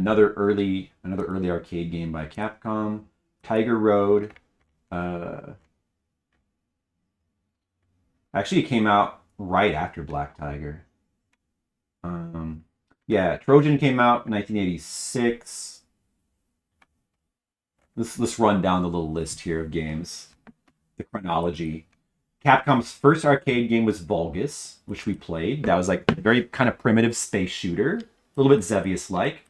another early arcade game by Capcom. Tiger Road. Actually, it came out right after Black Tiger. Yeah, Trojan came out in 1986. Let's run down the little list here of games. The chronology. Capcom's first arcade game was Vulgus, which we played. That was like a very kind of primitive space shooter, a little bit Xevious-like.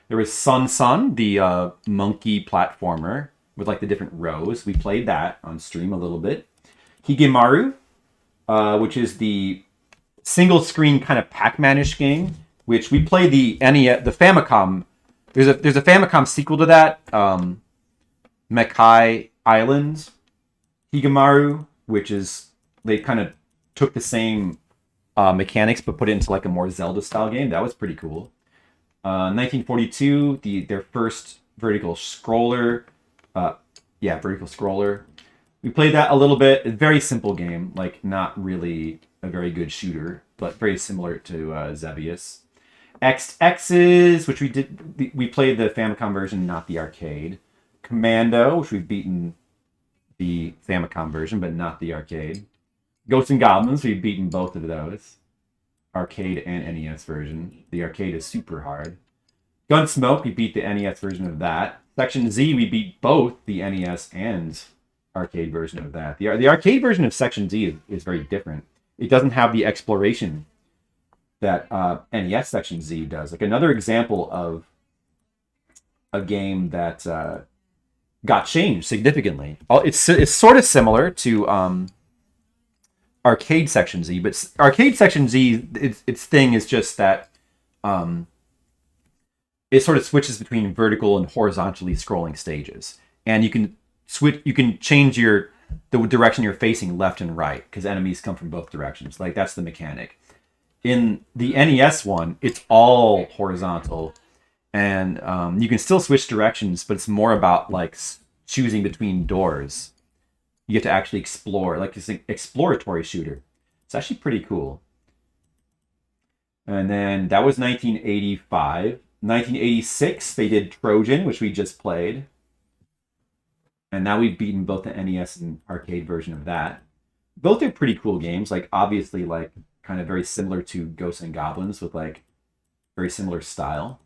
There was Sun Sun, the monkey platformer with like the different rows. We played that on stream a little bit. Higemaru, which is the single screen kind of Pac-Man-ish game, which we played the NES, the Famicom. There's a Famicom sequel to that, Mekai Islands. Higemaru, which is they kind of took the same mechanics but put it into like a more Zelda style game. That was pretty cool. 1942, their first vertical scroller. Vertical scroller. We played that a little bit. A very simple game, like not really a very good shooter, but very similar to Xevious. X's, which we played the Famicom version, not the arcade. Commando, which we've beaten the Famicom version, but not the arcade. Ghosts N Goblins, we've beaten both of those. Arcade and NES version. The arcade is super hard. Gunsmoke, we beat the NES version of that. Section Z, we beat both the NES and arcade version of that. The arcade version of Section Z is very different. It doesn't have the exploration that NES Section Z does. Like another example of a game that got changed significantly. It's sort of similar to arcade Section Z, but arcade Section Z, its thing is just that it sort of switches between vertical and horizontally scrolling stages, and you can change the direction you're facing left and right because enemies come from both directions. Like that's the mechanic. In the NES one, it's all horizontal, and you can still switch directions, but it's more about like choosing between doors. You get to actually explore, like it's an exploratory shooter. It's actually pretty cool. And then that was 1985. 1986, they did Trojan, which we just played. And now we've beaten both the NES and arcade version of that. Both are pretty cool games. Like obviously, like kind of very similar to Ghosts N Goblins with like very similar style.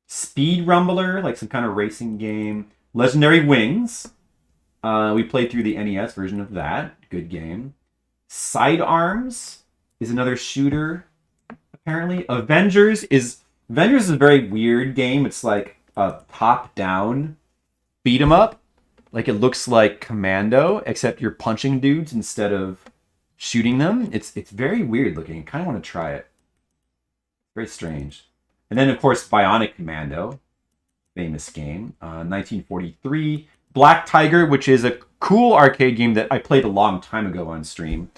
Speed Rumbler, like some kind of racing game. Legendary Wings. We played through the NES version of that. Good game. Sidearms is another shooter, apparently. Avengers is a very weird game. It's like a top-down beat-em-up. Like it looks like Commando, except you're punching dudes instead of shooting them. It's very weird looking. I kind of want to try it. Very strange. And then, of course, Bionic Commando, famous game. 1943. Black Tiger, which is a cool arcade game that I played a long time ago on stream.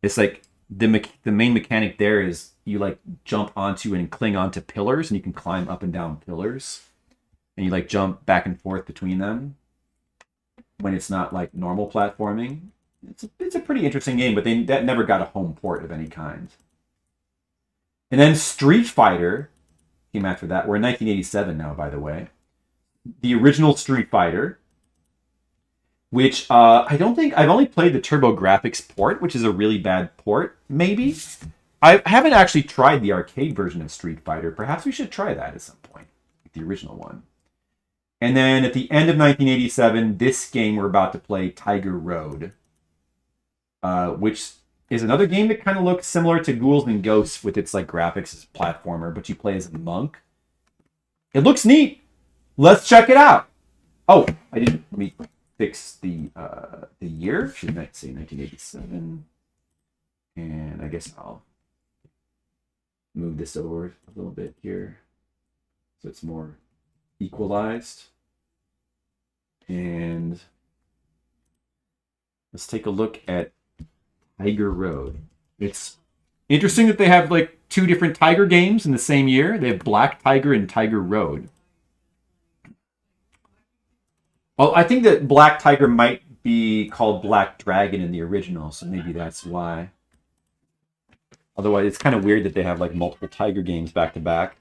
It's like the main mechanic there is you like jump onto and cling onto pillars, and you can climb up and down pillars, and you like jump back and forth between them when it's not like normal platforming. It's a pretty interesting game, but that never got a home port of any kind. And then Street Fighter came after that. We're in 1987 now, by the way. The original Street Fighter, which I don't think I've only played the TurboGrafx port, which is a really bad port, maybe. I haven't actually tried the arcade version of Street Fighter. Perhaps we should try that at some point, the original one. And then at the end of 1987, this game we're about to play, Tiger Road, which is another game that kind of looks similar to Ghouls and Ghosts with its like graphics as a platformer, but you play as a monk. It looks neat. Let's check it out. Oh, let me fix the year. Should I say 1987? And I guess I'll move this over a little bit here so it's more equalized. And let's take a look at Tiger Road. It's interesting that they have like two different Tiger games in the same year. They have Black Tiger and Tiger Road. Well, I think that Black Tiger might be called Black Dragon in the original, so maybe that's why. Otherwise, it's kind of weird that they have like multiple Tiger games back to back.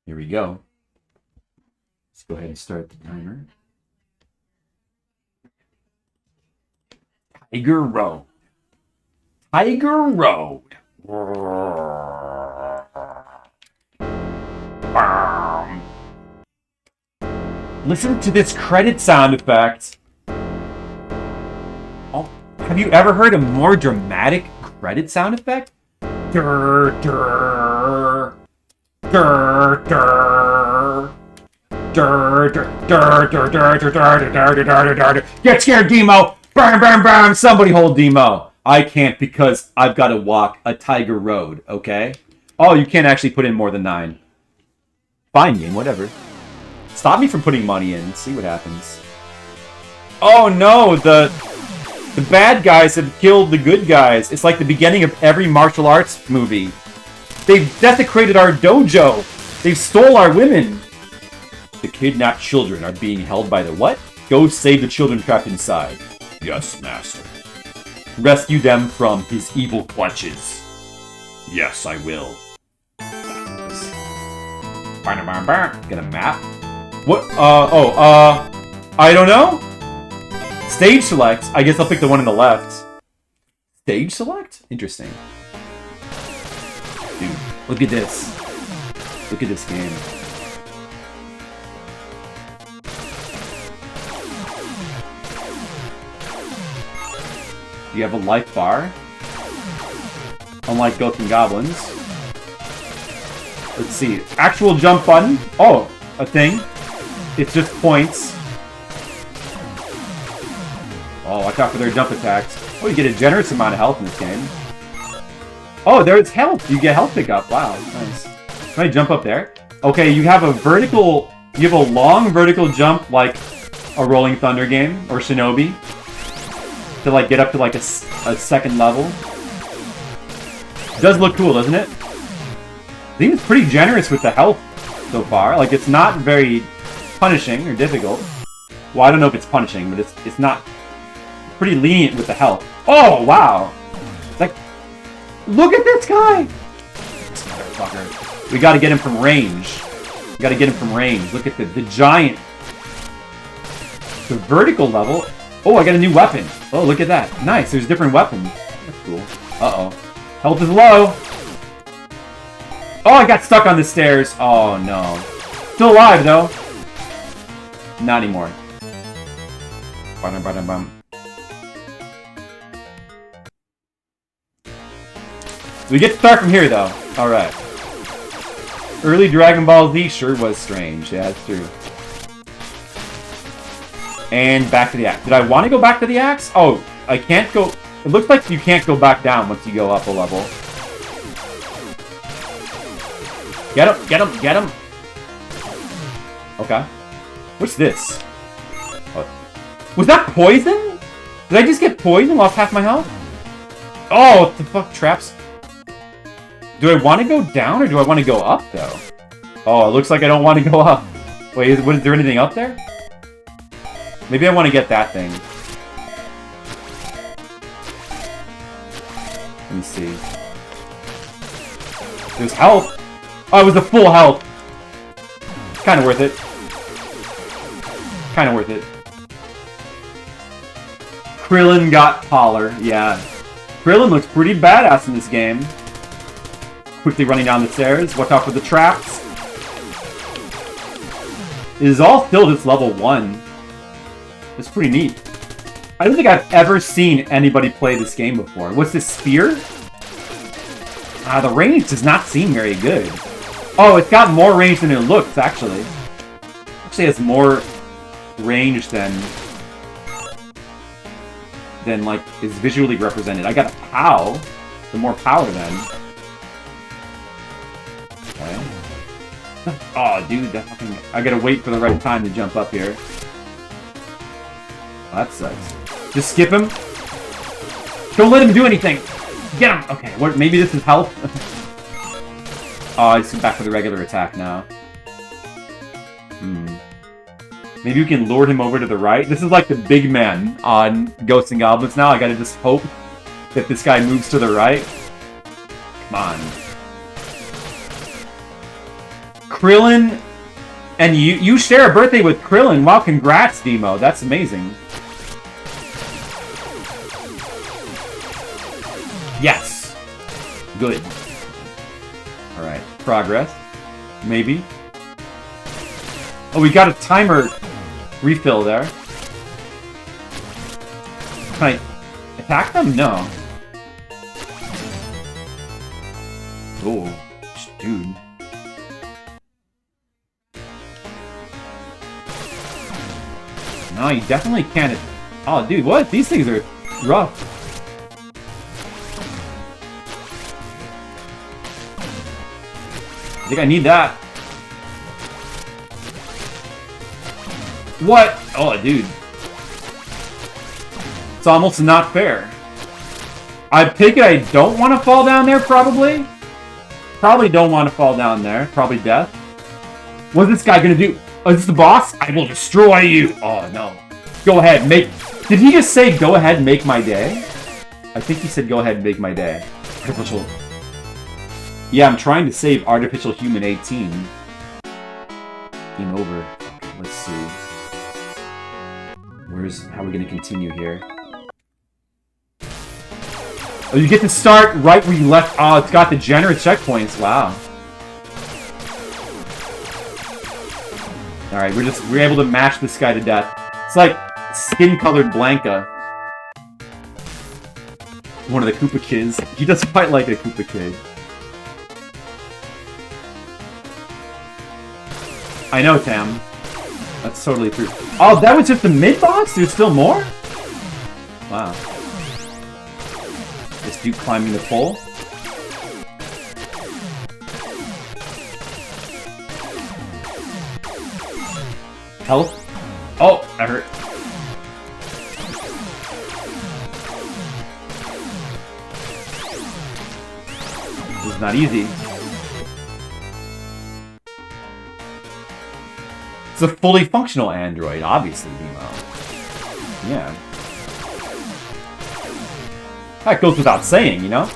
Here we go. Let's go ahead and start the timer. Tiger Road. Tiger Road. Listen to this credit sound effect. Oh, have you ever heard a more dramatic credit sound effect? Durr, durr. Durr, durr. Durr, durr, durr, durr, durr, durr, durr, durr, durr, durr. Get scared, Demo! Burn, burn, burn! Somebody hold Demo. I can't because I've got to walk a Tiger Road, okay? Oh, you can't actually put in more than 9. Fine, game, whatever. Stop me from putting money in. See what happens. Oh no, the bad guys have killed the good guys. It's like the beginning of every martial arts movie. They've desecrated our dojo. They've stole our women. The kidnapped children are being held by the what? Go save the children trapped inside. Yes, master. Rescue them from his evil clutches. Yes, I will. Get a map. What? I don't know. Stage select. I guess I'll pick the one on the left. Stage select? Interesting. Dude, look at this. Look at this game. You have a life bar. Unlike Ghosts N Goblins. Let's see. Actual jump button. Oh, a thing. It's just points. Oh, watch out for their jump attacks. Oh, you get a generous amount of health in this game. Oh, there's health. You get health pickup. Wow, nice. Can I jump up there? Okay, you have a vertical... You have a long vertical jump like a Rolling Thunder game or Shinobi. To like get up to like a second level. It does look cool, doesn't it? I think it's pretty generous with the health so far. Like, it's not very punishing or difficult. Well, I don't know if it's punishing, but it's not pretty lenient with the health. Oh, wow! Like, look at this guy! This motherfucker. We gotta get him from range. We gotta get him from range. Look at the giant. The vertical level. Oh, I got a new weapon. Oh, look at that. Nice, there's different weapons. That's cool. Uh-oh. Health is low. Oh, I got stuck on the stairs. Oh, no. Still alive, though. Not anymore. We get to start from here, though. Alright. Early Dragon Ball Z sure was strange. Yeah, that's true. And back to the axe. Did I want to go back to the axe? Oh, I can't go... It looks like you can't go back down once you go up a level. Get him! Get him! Get him! Okay. What's this? What? Was that poison? Did I just get poisoned? Lost half my health? Oh, what the fuck? Traps? Do I want to go down or do I want to go up, though? Oh, it looks like I don't want to go up. Wait, is there anything up there? Maybe I want to get that thing. Let me see. There's health. Oh, it was the full health. Kind of worth it. Kind of worth it. Krillin got taller. Yeah. Krillin looks pretty badass in this game. Quickly running down the stairs. Watch out for the traps. It is all still just level 1. It's pretty neat. I don't think I've ever seen anybody play this game before. What's this, spear? The range does not seem very good. Oh, it's got more range than it looks, actually. Actually has more range than like, is visually represented. I got a POW. The more power, then. Okay. Oh, dude, that fucking... I gotta wait for the right time to jump up here. Oh, that sucks. Just skip him. Don't let him do anything. Get him. Okay, what? Maybe this is health. Oh, I just come back for the regular attack now. Maybe we can lure him over to the right. This is like the big man on Ghosts N Goblins now. I gotta just hope that this guy moves to the right. Come on. Krillin, and you share a birthday with Krillin. Wow, congrats, Demo. That's amazing. Yes. Good. Alright, progress. Maybe. Oh, we got a timer refill there. Can I attack them? No. Oh, dude. No, you definitely can't. Oh, dude, what? These things are rough. I think I need that. What? Oh, dude. It's almost not fair. I pick it. I don't want to fall down there, probably. Probably don't want to fall down there. Probably death. What's this guy gonna do? Oh, is this the boss? I will destroy you. Oh, no. Go ahead, make... Did he just say, go ahead, make my day? I think he said, go ahead, make my day. Artificial... Yeah, I'm trying to save Artificial Human 18. Game over. Okay, let's see. How are we gonna continue here? Oh, you get to start right where you left. Oh, it's got the generous checkpoints. Wow. Alright, we're able to mash this guy to death. It's like skin-colored Blanca. One of the Koopa kids. He does fight like a Koopa kid. I know, Tam. That's totally true. Oh, that was just the mid-boss? There's still more? Wow. This dude climbing the pole? Health? Oh, that hurt. This is not easy. It's a fully functional android, obviously, Demo. Yeah. That goes without saying, you know?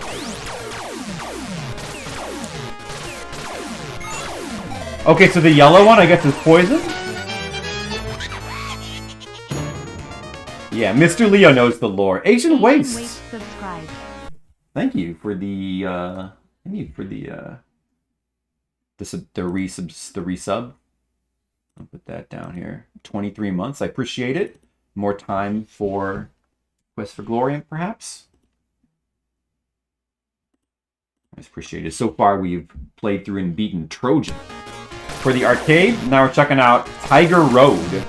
Okay, so the yellow one, I guess, is poison? Yeah, Mr. Leo knows the lore. Asian Waste! Thank you for the, resub. I'll put that down here. 23 months. I appreciate it. More time for Quest for Glory, perhaps. I appreciate it. So far, we've played through and beaten Trojan. For the arcade, now we're checking out Tiger Road.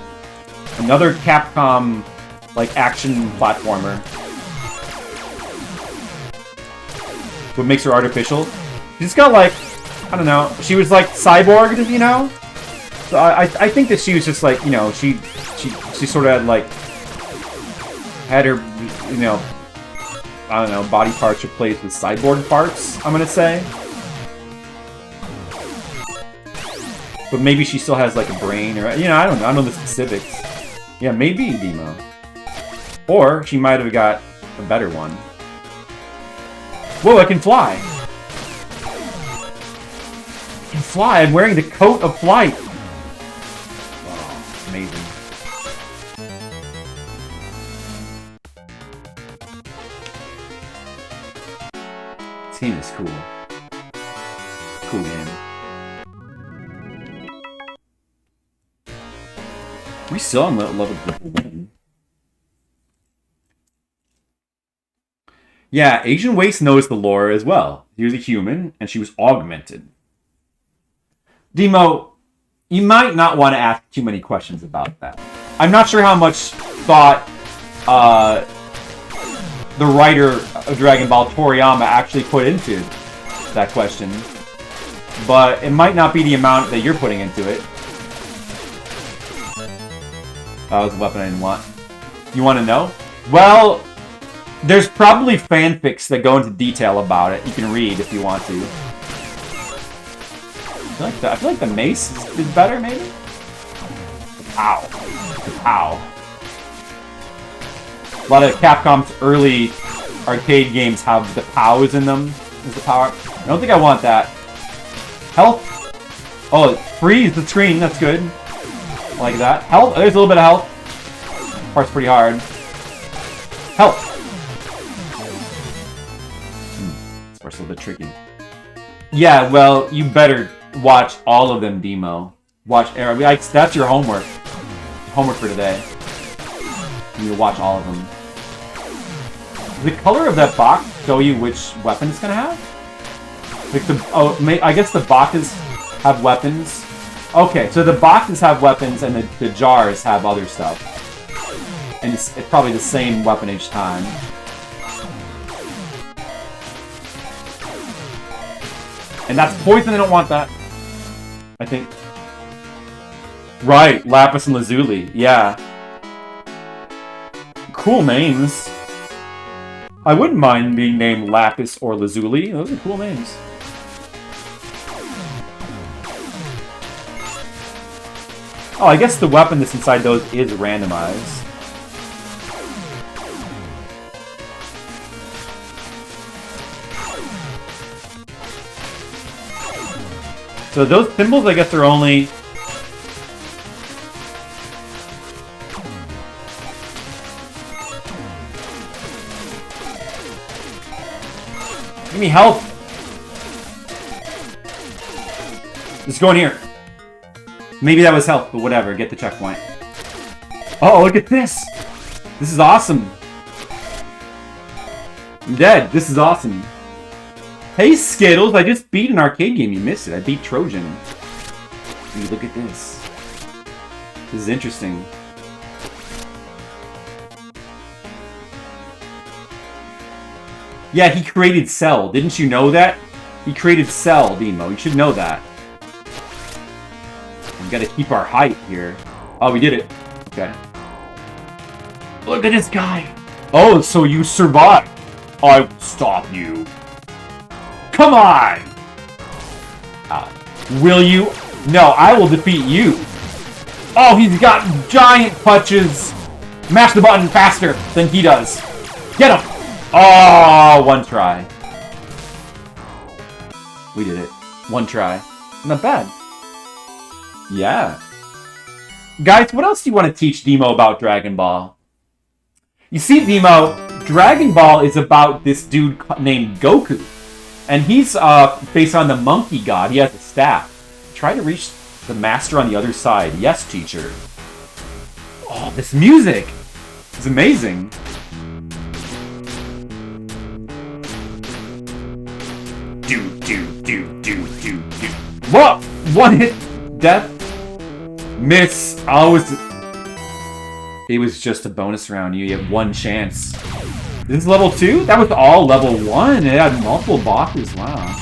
Another Capcom, like, action platformer. What makes her artificial? She's got, like, I don't know. She was, like, cyborged, you know? So I think that she was just like, you know, she sort of had like, had her, you know, I don't know, body parts replaced with cyborg parts, I'm gonna say. But maybe she still has like a brain or, you know, I don't know the specifics. Yeah, maybe Demo. Or she might have got a better one. Whoa, I can fly! I can fly! I'm wearing the coat of flight! Amazing. This game is cool. Cool game. We still on level 1. Yeah, Asian Waste knows the lore as well. He was a human, and she was augmented. Demo, you might not want to ask too many questions about that. I'm not sure how much thought the writer of Dragon Ball, Toriyama, actually put into that question. But it might not be the amount that you're putting into it. That was a weapon I didn't want. You want to know? Well, there's probably fanfics that go into detail about it. You can read if you want to. I feel like the mace is better, maybe? Pow. Pow. A lot of Capcom's early arcade games have the pows in them. Is the power? I don't think I want that. Health. Oh, freeze the screen. That's good. Like that. Health. There's a little bit of health. Part's pretty hard. Health. This part's a little bit tricky. Yeah, well, you better watch all of them, Demo. Watch. That's your homework. Homework for today. You need to watch all of them. Does the color of that box show you which weapon it's gonna have? Like I guess the boxes have weapons. Okay, so the boxes have weapons and the jars have other stuff. And it's probably the same weapon each time. And that's poison, I don't want that. I think. Right, Lapis and Lazuli, yeah. Cool names. I wouldn't mind being named Lapis or Lazuli. Those are cool names. Oh, I guess the weapon that's inside those is randomized. So those symbols, I guess, are only... Give me health! Just go in here. Maybe that was health, but whatever. Get the checkpoint. Oh, look at this! This is awesome! I'm dead. This is awesome. Hey, Skittles! I just beat an arcade game. You missed it. I beat Trojan. Dude, look at this. This is interesting. Yeah, he created Cell. Didn't you know that? He created Cell, Demo. You should know that. We gotta keep our height here. Oh, we did it. Okay. Look at this guy. Oh, so you survived. I will stop you. Come on! Will you? No, I will defeat you. Oh, he's got giant punches. Mash the button faster than he does. Get him! Oh, one try. We did it. One try. Not bad. Yeah. Guys, what else do you want to teach Demo about Dragon Ball? You see, Demo, Dragon Ball is about this dude named Goku. And he's based on the monkey god. He has a staff. Try to reach the master on the other side. Yes, teacher. Oh, this music is amazing. Whoa! One hit death. Miss. It was just a bonus round. You have one chance. This is level 2? That was all level 1. It had multiple bosses. Wow.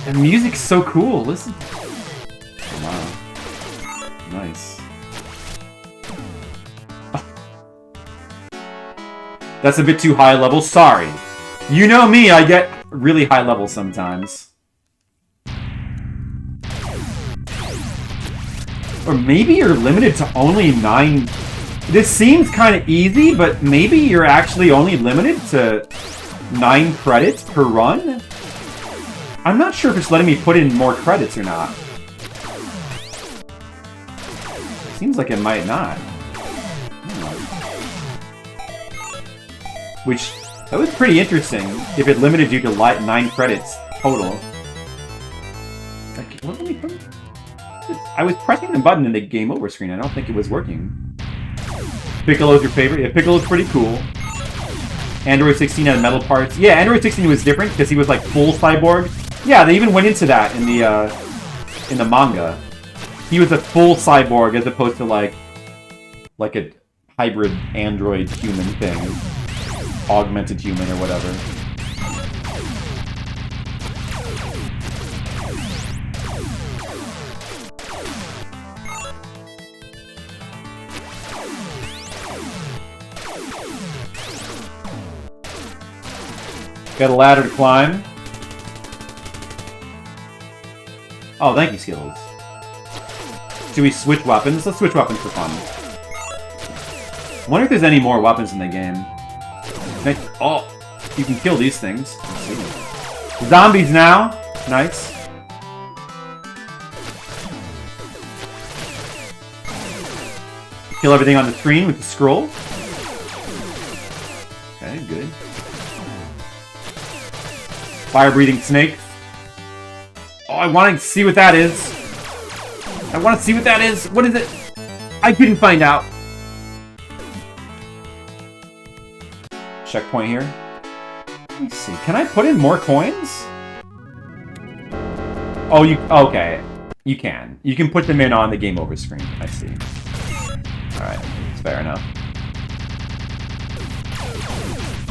The music's so cool. Listen. Wow. Nice. That's a bit too high level. Sorry. You know me. I get really high level sometimes. Or maybe you're limited to only 9... This seems kind of easy, but maybe you're actually only limited to 9 credits per run? I'm not sure if it's letting me put in more credits or not. Seems like it might not. Which, that was pretty interesting, if it limited you to 9 credits total. Like, what let me put? I was pressing the button in the game over screen. I don't think it was working. Piccolo's your favorite? Yeah, Piccolo's pretty cool. Android 16 had metal parts. Yeah, Android 16 was different because he was like full cyborg. Yeah, they even went into that in the manga. He was a full cyborg as opposed to like a hybrid android human thing. Augmented human or whatever. Got a ladder to climb. Oh, thank you, Skittles. Should we switch weapons? Let's switch weapons for fun. I wonder if there's any more weapons in the game. Oh, you can kill these things. Let's see. Zombies now. Nice. Kill everything on the screen with the scroll. Okay, good. Fire-breathing snakes. Oh, I want to see what that is. I want to see what that is. What is it? I couldn't find out. Checkpoint here. Let me see. Can I put in more coins? Oh, you... Okay. You can. You can put them in on the game over screen. I see. Alright. That's fair enough.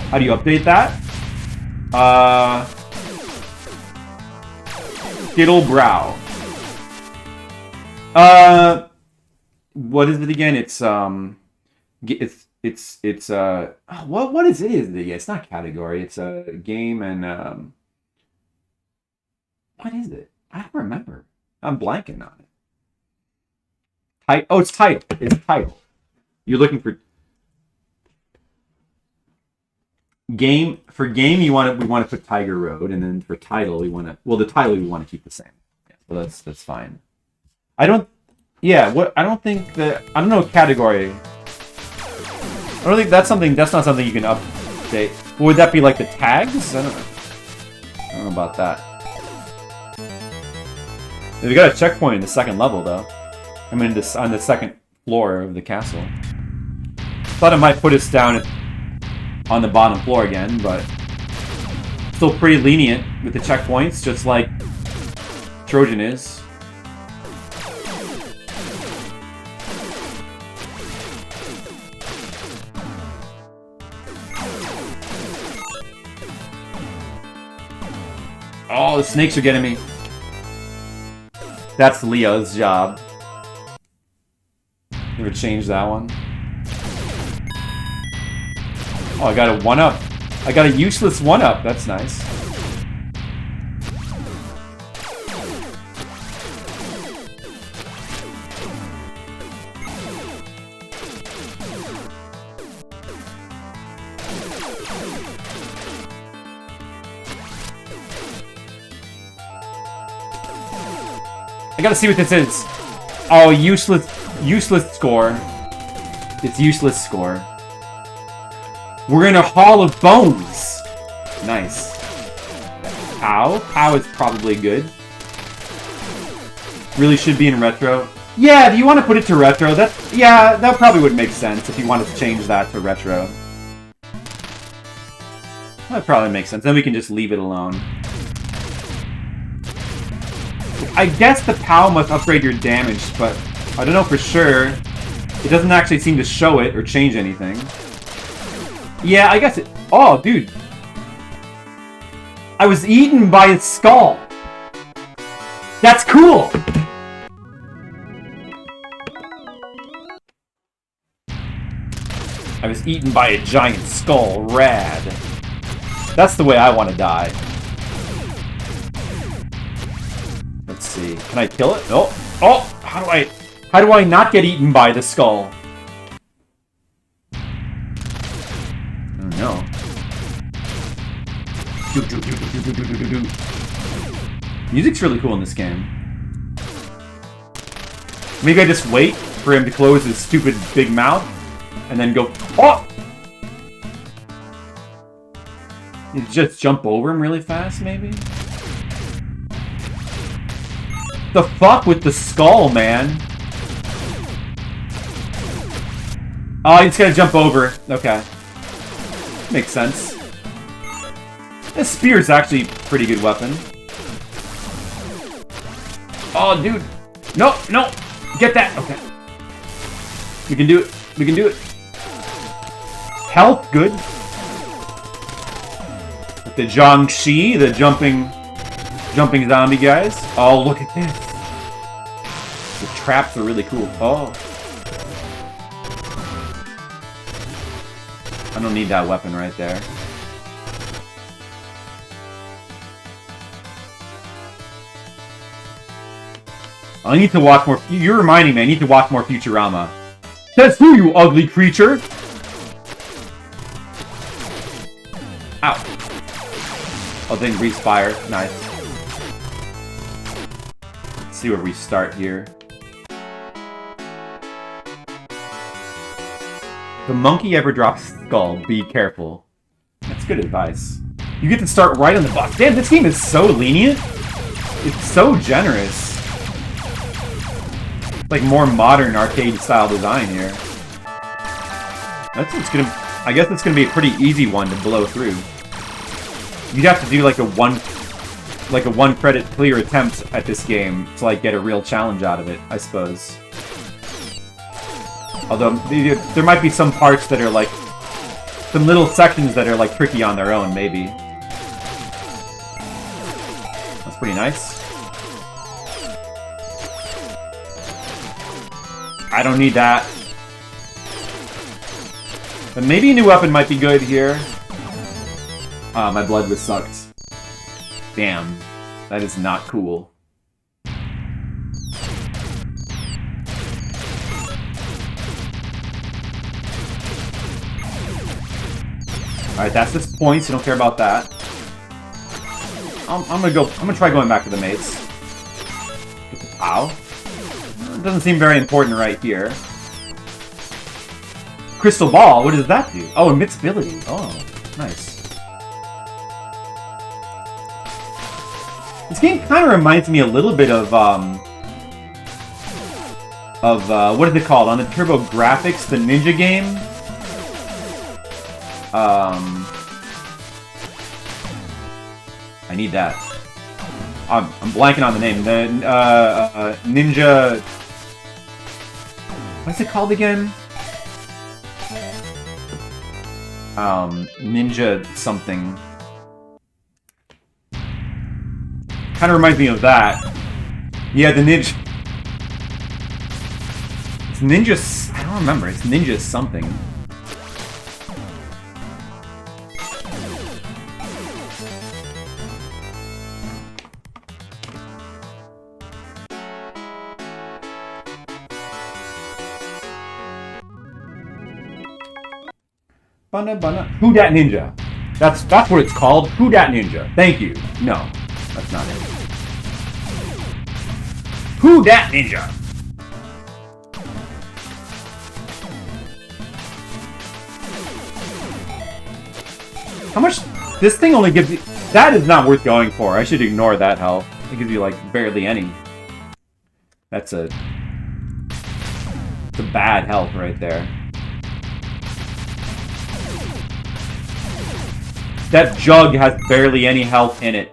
How do you update that? Skittle Brow. What is it again? It's what is it? It's not category. It's a game and what is it? I don't remember. I'm blanking on it. Oh, it's title. It's title. You're looking for game. For game, we want to put Tiger Road, and then for title, the title we want to keep the same. Yeah, so that's fine. I don't know category. I don't think that's not something you can update. Would that be like the tags? I don't know about that. We got a checkpoint in the second level though. I mean, on the second floor of the castle. Thought it might put us down on the bottom floor again, but still pretty lenient with the checkpoints, just like Trojan is. Oh, the snakes are getting me. That's Leo's job. Never change that one. Oh, I got a 1-up. I got a useless 1-up. That's nice. I gotta see what this is. Oh, useless score. It's useless score. We're in a Hall of Bones. Nice. Pow. Pow is probably good. Really should be in retro. Yeah, do you want to put it to retro? That probably would make sense if you wanted to change that to retro. That probably makes sense. Then we can just leave it alone. I guess the POW must upgrade your damage, but I don't know for sure. It doesn't actually seem to show it or change anything. Yeah, I guess it... Oh, dude. I was eaten by a skull. That's cool! I was eaten by a giant skull. Rad. That's the way I want to die. Let's see. Can I kill it? Oh! Oh! How do I not get eaten by the skull? Oh no. Music's really cool in this game. Maybe I just wait for him to close his stupid big mouth and then go, oh! You just jump over him really fast, maybe? The fuck with the skull, man? Oh, you just gotta jump over. Okay. Makes sense. This spear's actually a pretty good weapon. Oh, dude. No, no. Get that. Okay. We can do it. We can do it. Health, good. With the Jiangxi, the jumping zombie guys. Oh, look at this. The traps are really cool. Oh. I don't need that weapon right there. I need to watch more. You're reminding me. I need to watch more Futurama. That's who, you ugly creature. Ow. Oh, didn't respire. Nice. Let's see where we start here. If the monkey ever drops skull, be careful. That's good advice. You get to start right on the boss. Damn, this game is so lenient. It's so generous. It's like more modern arcade-style design here. That's what's gonna. I guess it's gonna be a pretty easy one to blow through. You'd have to do like a one credit clear attempt at this game to like get a real challenge out of it, I suppose. Although there might be some parts that are like some little sections that are like tricky on their own, maybe. That's pretty nice. I don't need that. But maybe a new weapon might be good here. Ah, my blood was sucked. Damn. That is not cool. Alright, that's just points. You don't care about that. I'm gonna try going back to the mates. Get the POW. It doesn't seem very important right here. Crystal Ball, what does that do? Oh, invincibility. Oh, nice. This game kind of reminds me a little bit of what is it called? On the TurboGrafx, the Ninja game? I need that. I'm blanking on the name. The Ninja... What's it called again? Ninja something. Kind of reminds me of that. Yeah, the Ninja... It's Ninja... I don't remember. It's Ninja something. Who Dat Ninja? That's what it's called. Who Dat Ninja? Thank you. No, that's not it. Who Dat Ninja? How much? This thing only gives you... That is not worth going for. I should ignore that health. It gives you like barely any. That's a... It's a bad health right there. That jug has barely any health in it.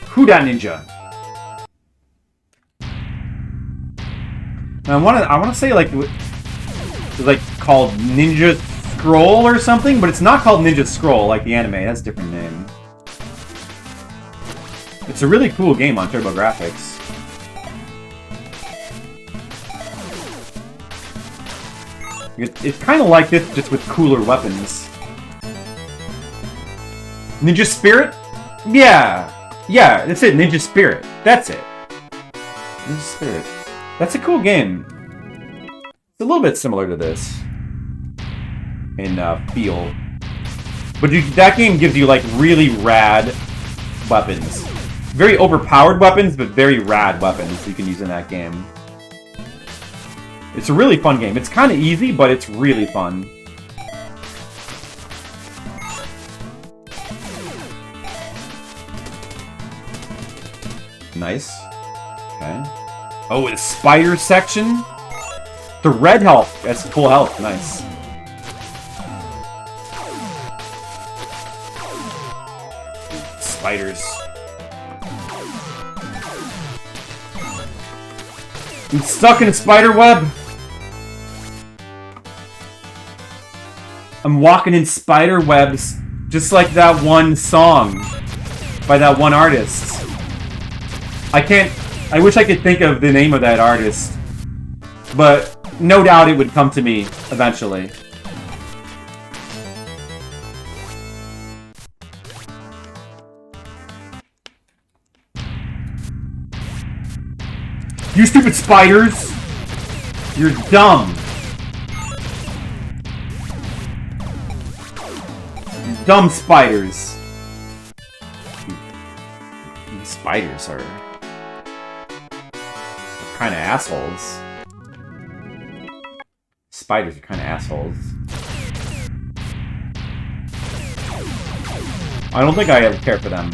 Who Dat Ninja? I want to say like it's like called Ninja Scroll or something, but it's not called Ninja Scroll like the anime. That's a different name. It's a really cool game on TurboGrafx. It's kind of like this, just with cooler weapons. Ninja Spirit? Yeah! Yeah, that's it, Ninja Spirit. That's it. Ninja Spirit. That's a cool game. It's a little bit similar to this. In feel. But that game gives you, like, really rad weapons. Very overpowered weapons, but very rad weapons you can use in that game. It's a really fun game. It's kind of easy, but it's really fun. Nice. Okay. Oh, the spider section? The red health. That's full health. Nice. Spiders. I'm stuck in a spider web. I'm walking in spider webs, just like that one song by that one artist. I wish I could think of the name of that artist, but no doubt it would come to me eventually. You stupid spiders! You're dumb. You dumb spiders. These spiders are kind of assholes. Spiders are kind of assholes. I don't think I care for them.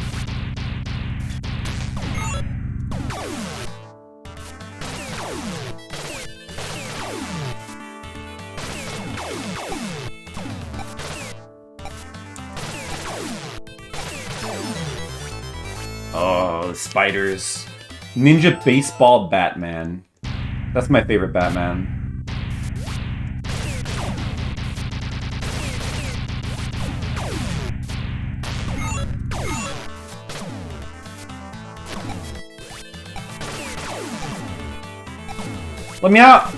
Oh, the spiders. Ninja Baseball Batman. That's my favorite Batman. Let me out!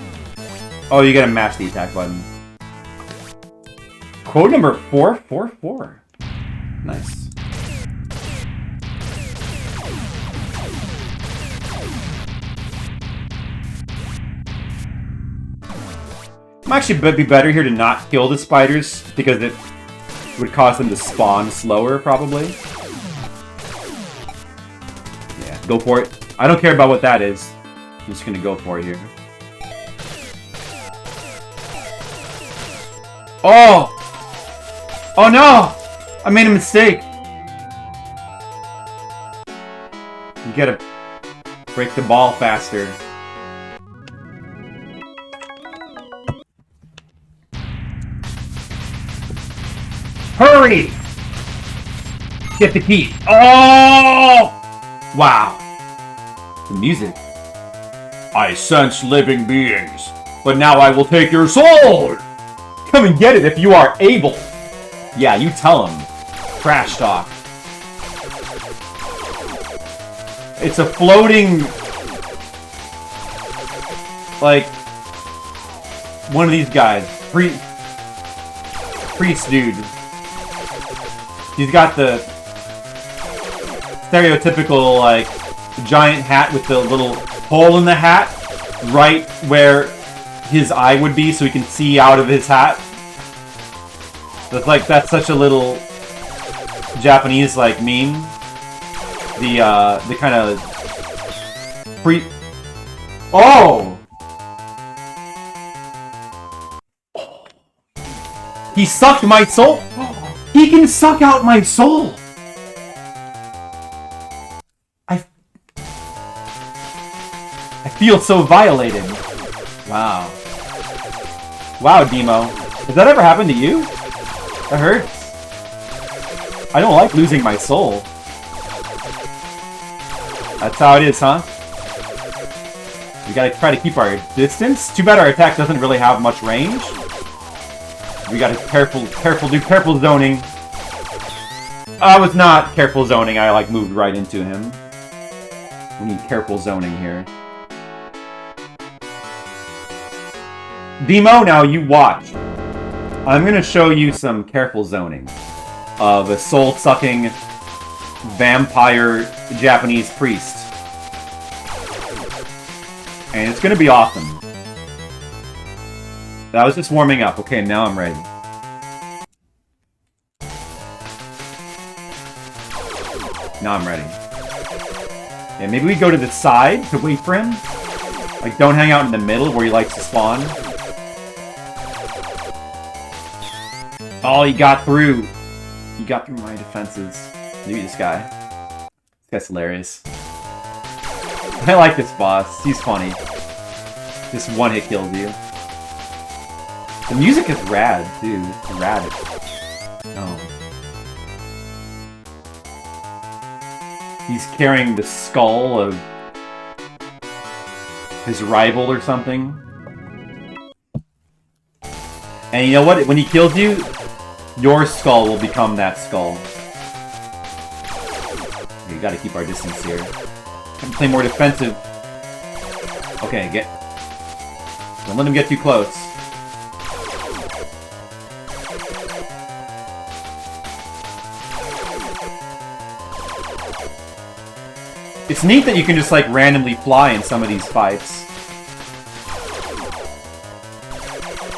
Oh, you gotta mash the attack button. Code number 444. Nice. Might actually be better here to not kill the spiders, because it would cause them to spawn slower, probably. Yeah, go for it. I don't care about what that is. I'm just gonna go for it here. Oh! Oh no! I made a mistake! You gotta break the ball faster. Hurry! Get the key. Oh! Wow. The music. I sense living beings, but now I will take your soul! Come and get it if you are able. Yeah, you tell him. Trash talk. It's a floating... like... one of these guys. Priest dude. He's got the stereotypical, like, giant hat with the little hole in the hat right where his eye would be so he can see out of his hat. That's such a little Japanese, like, meme. The kind of Oh! He sucked my soul? He can suck out my soul! I feel so violated. Wow. Wow, Demo. Has that ever happened to you? That hurts. I don't like losing my soul. That's how it is, huh? We gotta try to keep our distance. Too bad our attack doesn't really have much range. We gotta do careful zoning. I was not careful zoning, I like moved right into him. We need careful zoning here. Demo, now you watch. I'm gonna show you some careful zoning of a soul-sucking vampire Japanese priest. And it's gonna be awesome. That was just warming up. Okay, now I'm ready. Now I'm ready. Yeah, maybe we go to the side to wait for him. Like, don't hang out in the middle where he likes to spawn. Oh, he got through. He got through my defenses. Look at this guy. This guy's hilarious. I like this boss. He's funny. Just one hit kills you. The music is rad, too. Rad. Oh. He's carrying the skull of his rival or something. And you know what? When he kills you, your skull will become that skull. You gotta keep our distance here. Play more defensive. Okay, get... Don't let him get too close. It's neat that you can just, like, randomly fly in some of these fights.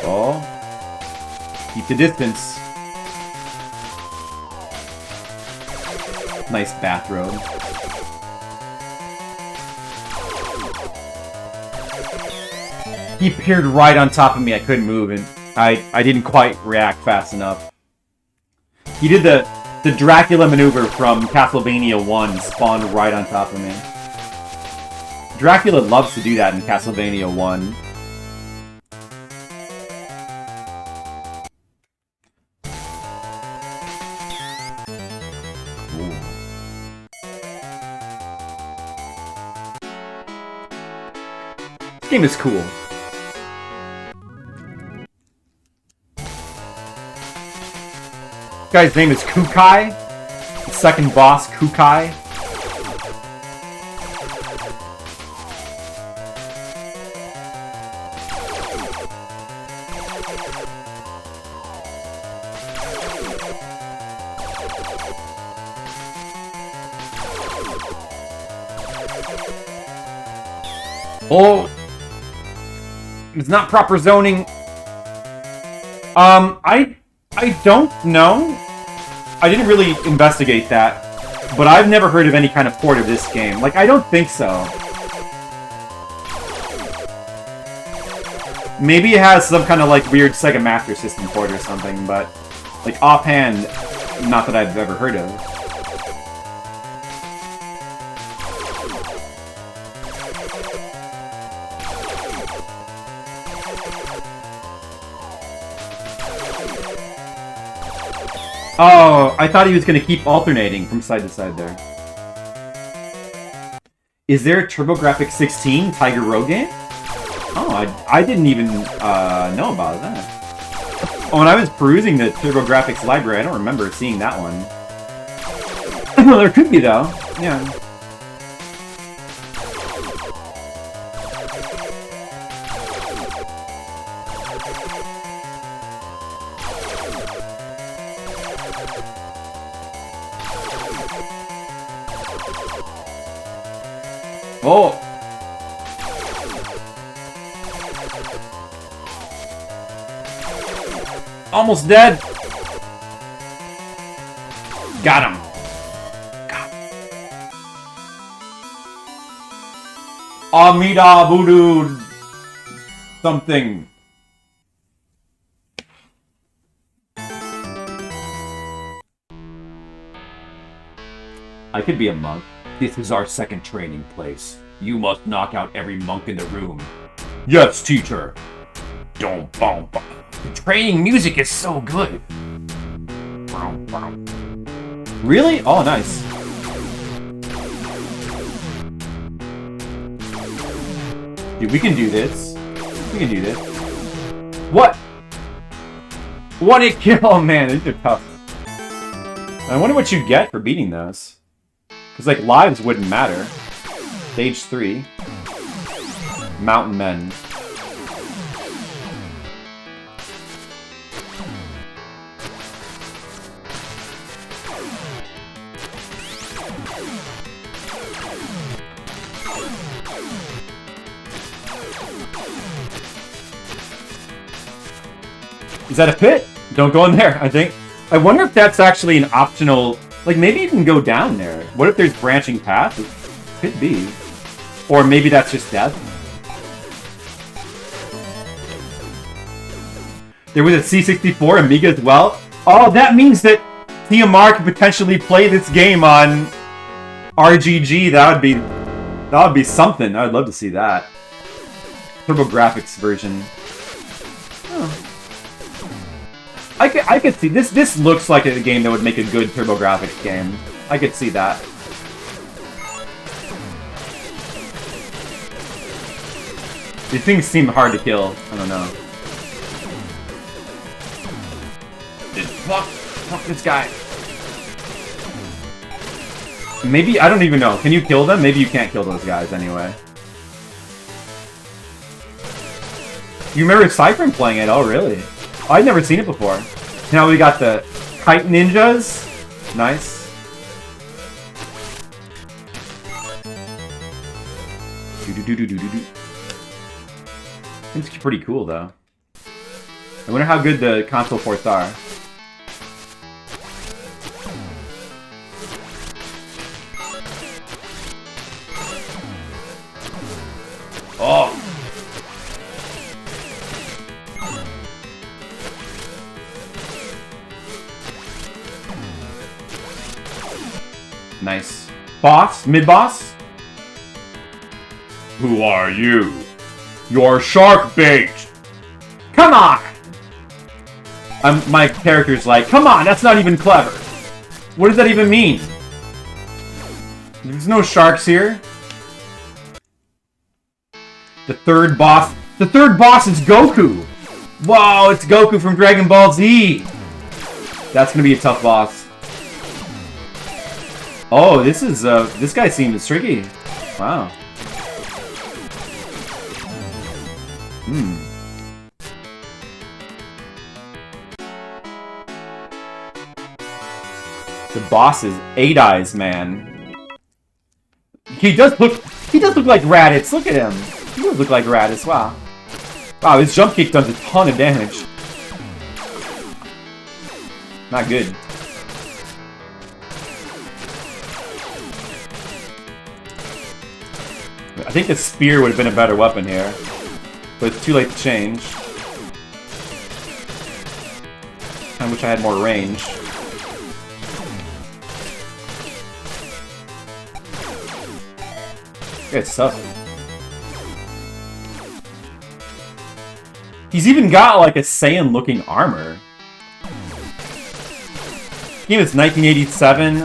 Oh. Keep the distance. Nice bathrobe. He appeared right on top of me. I couldn't move, and I didn't quite react fast enough. He did the Dracula maneuver from Castlevania 1, spawned right on top of me. Dracula loves to do that in Castlevania 1. Ooh. This game is cool. This guy's name is Kukai. The second boss, Kukai. Oh, it's not proper zoning. I don't know. I didn't really investigate that, but I've never heard of any kind of port of this game. Like, I don't think so. Maybe it has some kind of, like, weird Sega Master System port or something, but, like, offhand, not that I've ever heard of. Oh, I thought he was going to keep alternating from side to side there. Is there a TurboGrafx 16 Tiger Road game? Oh, I didn't even know about that. Oh, when I was perusing the TurboGrafx library, I don't remember seeing that one. Well, there could be, though. Yeah. Oh! Almost dead! Got him! Got him. Amida Voodoo... something. I could be a monk. This is our second training place. You must knock out every monk in the room. Yes, teacher. Don't bum. The training music is so good. Really? Oh, nice. Dude, we can do this. We can do this. What? One hit kill? Oh man, these are tough. I wonder what you get for beating those. Because, like, lives wouldn't matter. Stage 3. Mountain Men. Is that a pit? Don't go in there, I think. I wonder if that's actually an optional... Like, maybe you can go down there. What if there's branching paths? It could be. Or maybe that's just death. There was a C64 Amiga as well. Oh, that means that TMR could potentially play this game on RGG. That would be something. I'd love to see that. TurboGrafx version. Oh. I could see this. This looks like a game that would make a good TurboGrafx game. I could see that. These things seem hard to kill. I don't know. Fuck this guy. Maybe, I don't even know. Can you kill them? Maybe you can't kill those guys anyway. You remember Cypher playing it? Oh, really? Oh, I'd never seen it before. Now we got the Kite Ninjas. Nice. It's pretty cool, though. I wonder how good the console ports are. Oh! Nice. Boss? Mid-boss? Who are you? You're shark bait! Come on! My character's like, come on, that's not even clever. What does that even mean? There's no sharks here. The third boss is Goku! Whoa, it's Goku from Dragon Ball Z! That's gonna be a tough boss. Oh, this guy seems tricky. Wow. The boss is Eight Eyes, man. He does look like Raditz. Look at him. He does look like Raditz. Wow. Wow, his jump kick does a ton of damage. Not good. I think the spear would have been a better weapon here, but it's too late to change. I wish I had more range. Yeah, it's tough. He's even got like a Saiyan-looking armor. Game is 1987.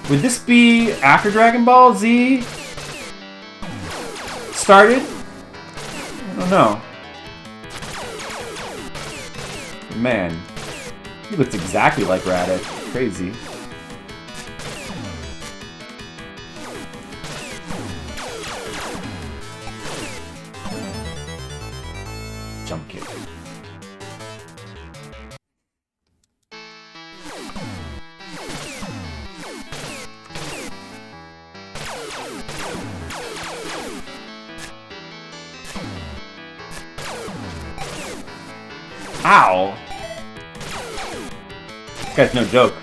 Would this be after Dragon Ball Z started? I don't know. Man, he looks exactly like Raditz. Crazy. Jump kick. Ow! This guy's no joke.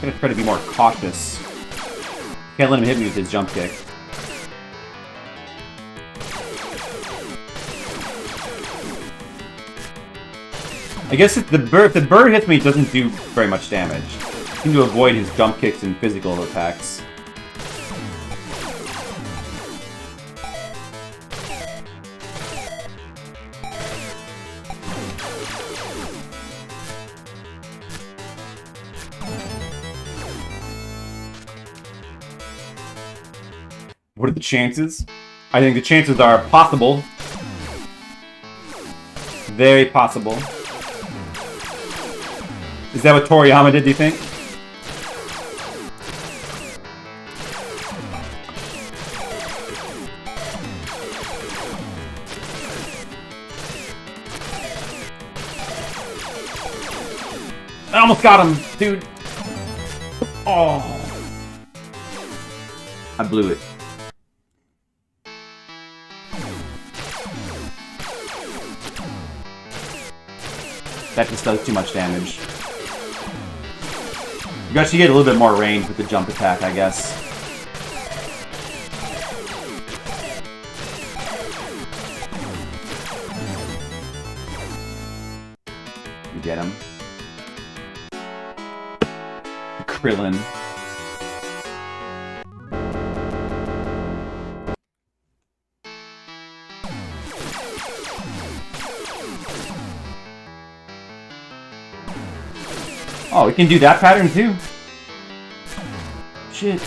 I'm gonna try to be more cautious. Can't let him hit me with his jump kick. I guess if the bird hits me, it doesn't do very much damage. I seem to avoid his jump kicks and physical attacks. What are the chances? I think the chances are possible. Very possible. Is that what Toriyama did, do you think? I almost got him, dude. Oh. I blew it. That just does too much damage. You actually get a little bit more range with the jump attack, I guess. You get him. Krillin. Oh, we can do that pattern too. Shit.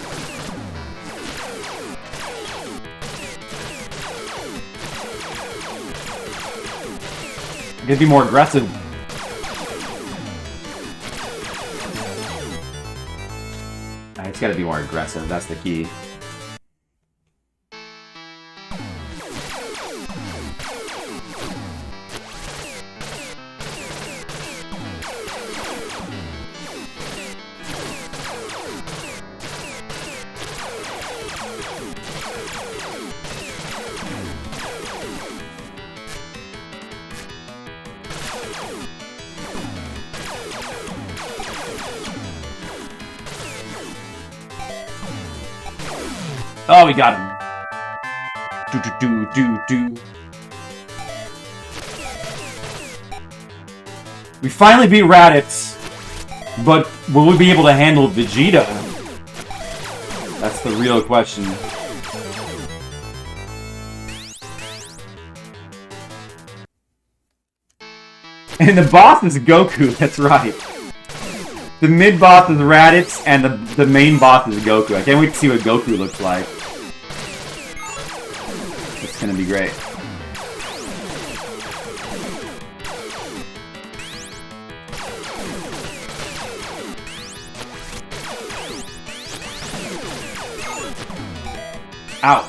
I gotta be more aggressive. It's gotta be more aggressive, that's the key. Oh, we got him. Do. We finally beat Raditz, but will we be able to handle Vegeta? That's the real question. And the boss is Goku, that's right. The mid-boss is Raditz, and the main boss is Goku. I can't wait to see what Goku looks like. It's gonna be great. Ow.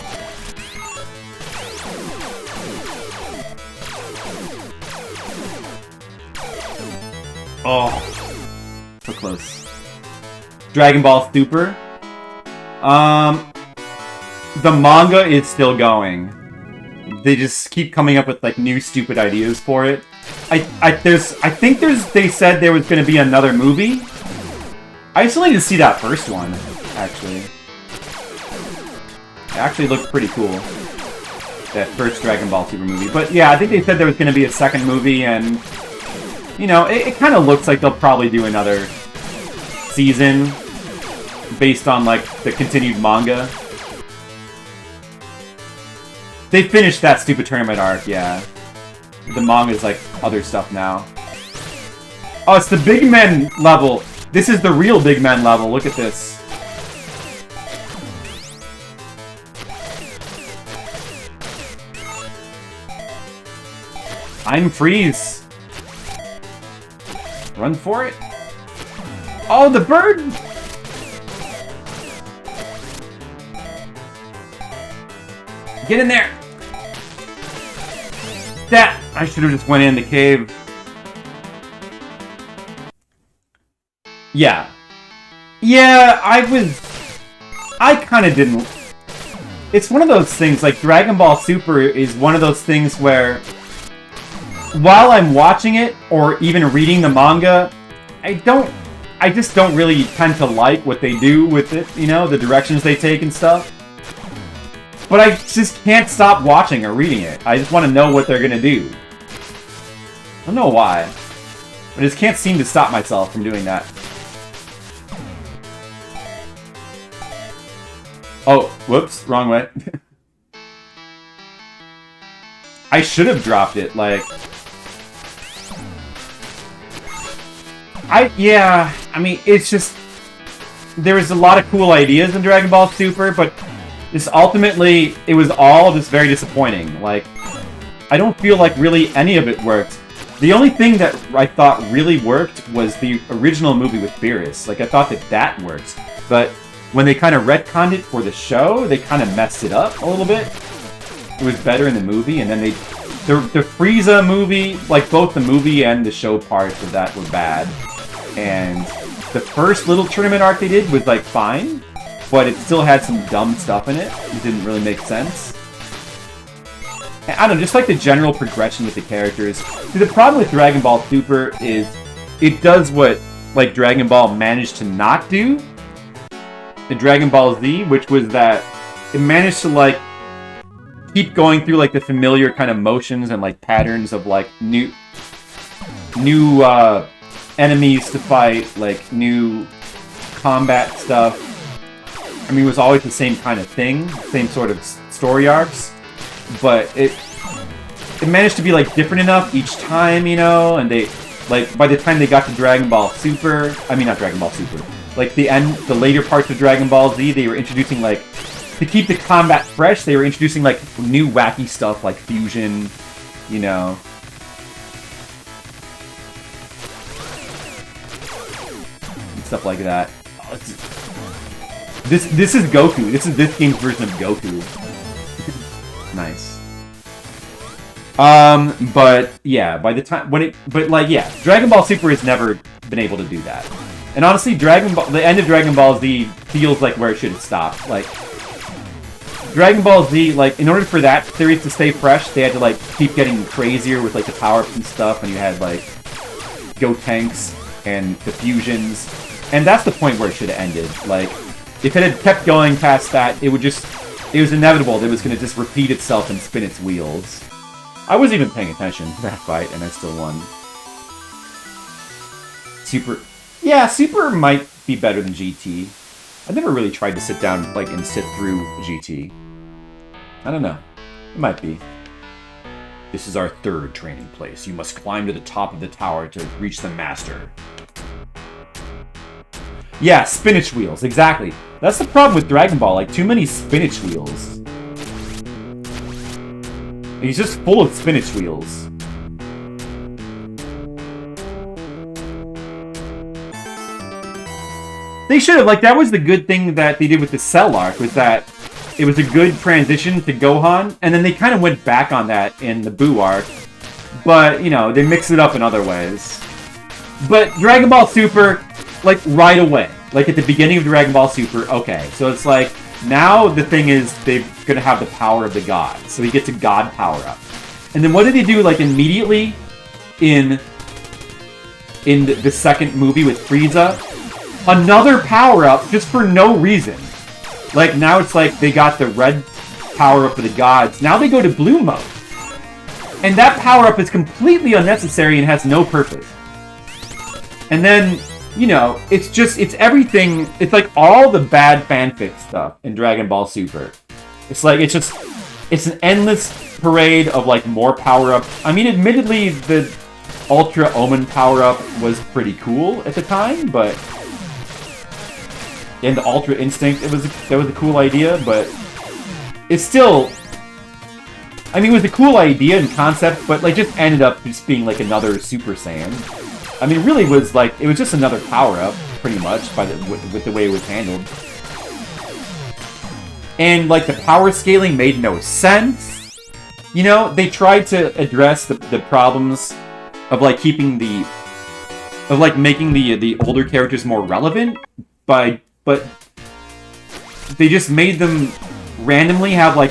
Oh. So close. Dragon Ball Super. The manga is still going. They just keep coming up with like new stupid ideas for it. I think they said there was gonna be another movie. I still need to see that first one, actually. It actually looked pretty cool. That first Dragon Ball Super movie. But yeah, I think they said there was gonna be a second movie, and you know, it kind of looks like they'll probably do another season based on, like, the continued manga. They finished that stupid tournament arc, yeah. The manga's, like, other stuff now. Oh, it's the Big Men level. This is the real Big Men level. Look at this. I'm Freeze. Run for it. Oh, the bird! Get in there! That! I should have just went in the cave. Yeah. Yeah, I kind of didn't... It's one of those things, like, Dragon Ball Super is one of those things where while I'm watching it, or even reading the manga, I just don't really tend to like what they do with it, you know, the directions they take and stuff. But I just can't stop watching or reading it. I just want to know what they're gonna do. I don't know why. I just can't seem to stop myself from doing that. Oh, whoops, wrong way. I should have dropped it, like... Yeah, I mean, it's just... There was a lot of cool ideas in Dragon Ball Super, but this ultimately, it was all just very disappointing. Like, I don't feel like really any of it worked. The only thing that I thought really worked was the original movie with Beerus. Like, I thought that worked. But when they kind of retconned it for the show, they kind of messed it up a little bit. It was better in the movie, and then the Frieza movie, like both the movie and the show parts of that were bad. And the first little tournament arc they did was, like, fine, but it still had some dumb stuff in it. It didn't really make sense. And I don't know, just like the general progression with the characters. See, the problem with Dragon Ball Super is it does what, like, Dragon Ball managed to not do in Dragon Ball Z, which was that it managed to, like, keep going through, like, the familiar kind of motions and, like, patterns of, like, new enemies to fight, like, new combat stuff. I mean, it was always the same kind of thing, same sort of story arcs, but it managed to be, like, different enough each time, you know, and they, like, by the time they got to Dragon Ball Super, I mean, not Dragon Ball Super, like, the later parts of Dragon Ball Z, they were introducing, like, to keep the combat fresh, they were introducing, like, new wacky stuff, like fusion, you know. stuff like that. Oh, this is Goku. This is this game's version of Goku. Nice. But yeah, by the time Dragon Ball Super has never been able to do that. And honestly, the end of Dragon Ball Z feels like where it should have stopped. Like, Dragon Ball Z, like, in order for that series to stay fresh, they had to, like, keep getting crazier with, like, the power-ups and stuff, and you had, like, Gotenks and the fusions. And that's the point where it should have ended. Like, if it had kept going past that, it was inevitable that it was going to just repeat itself and spin its wheels. I wasn't even paying attention to that fight, and I still won. Super might be better than GT. I've never really tried to sit down, like, and sit through GT. I don't know. It might be. This is our third training place. You must climb to the top of the tower to reach the master. Yeah, spinach wheels, exactly. That's the problem with Dragon Ball, like, too many spinach wheels. He's just full of spinach wheels. They should have, like, that was the good thing that they did with the Cell arc, was that it was a good transition to Gohan, and then they kind of went back on that in the Buu arc. But, you know, they mixed it up in other ways. But Dragon Ball Super, like, right away. Like, at the beginning of Dragon Ball Super, okay. So it's like, now the thing is, they're going to have the power of the gods. So he gets a god power-up. And then what did they do, like, immediately in the second movie with Frieza? Another power-up just for no reason. Like, now it's like they got the red power-up for the gods. Now they go to blue mode. And that power-up is completely unnecessary and has no purpose. And then, you know, it's everything. It's like all the bad fanfic stuff in Dragon Ball Super. It's like, it's an endless parade of, like, more power-up. I mean, admittedly, the Ultra Omen power-up was pretty cool at the time, but... And the Ultra Instinct, that was a cool idea, but it's still... I mean, it was a cool idea and concept, but, like, just ended up just being, like, another Super Saiyan. I mean, it really was, like, it was just another power-up, pretty much, with the way it was handled. And, like, the power scaling made no sense. You know, they tried to address the problems of, like, making the older characters more relevant but they just made them randomly have, like,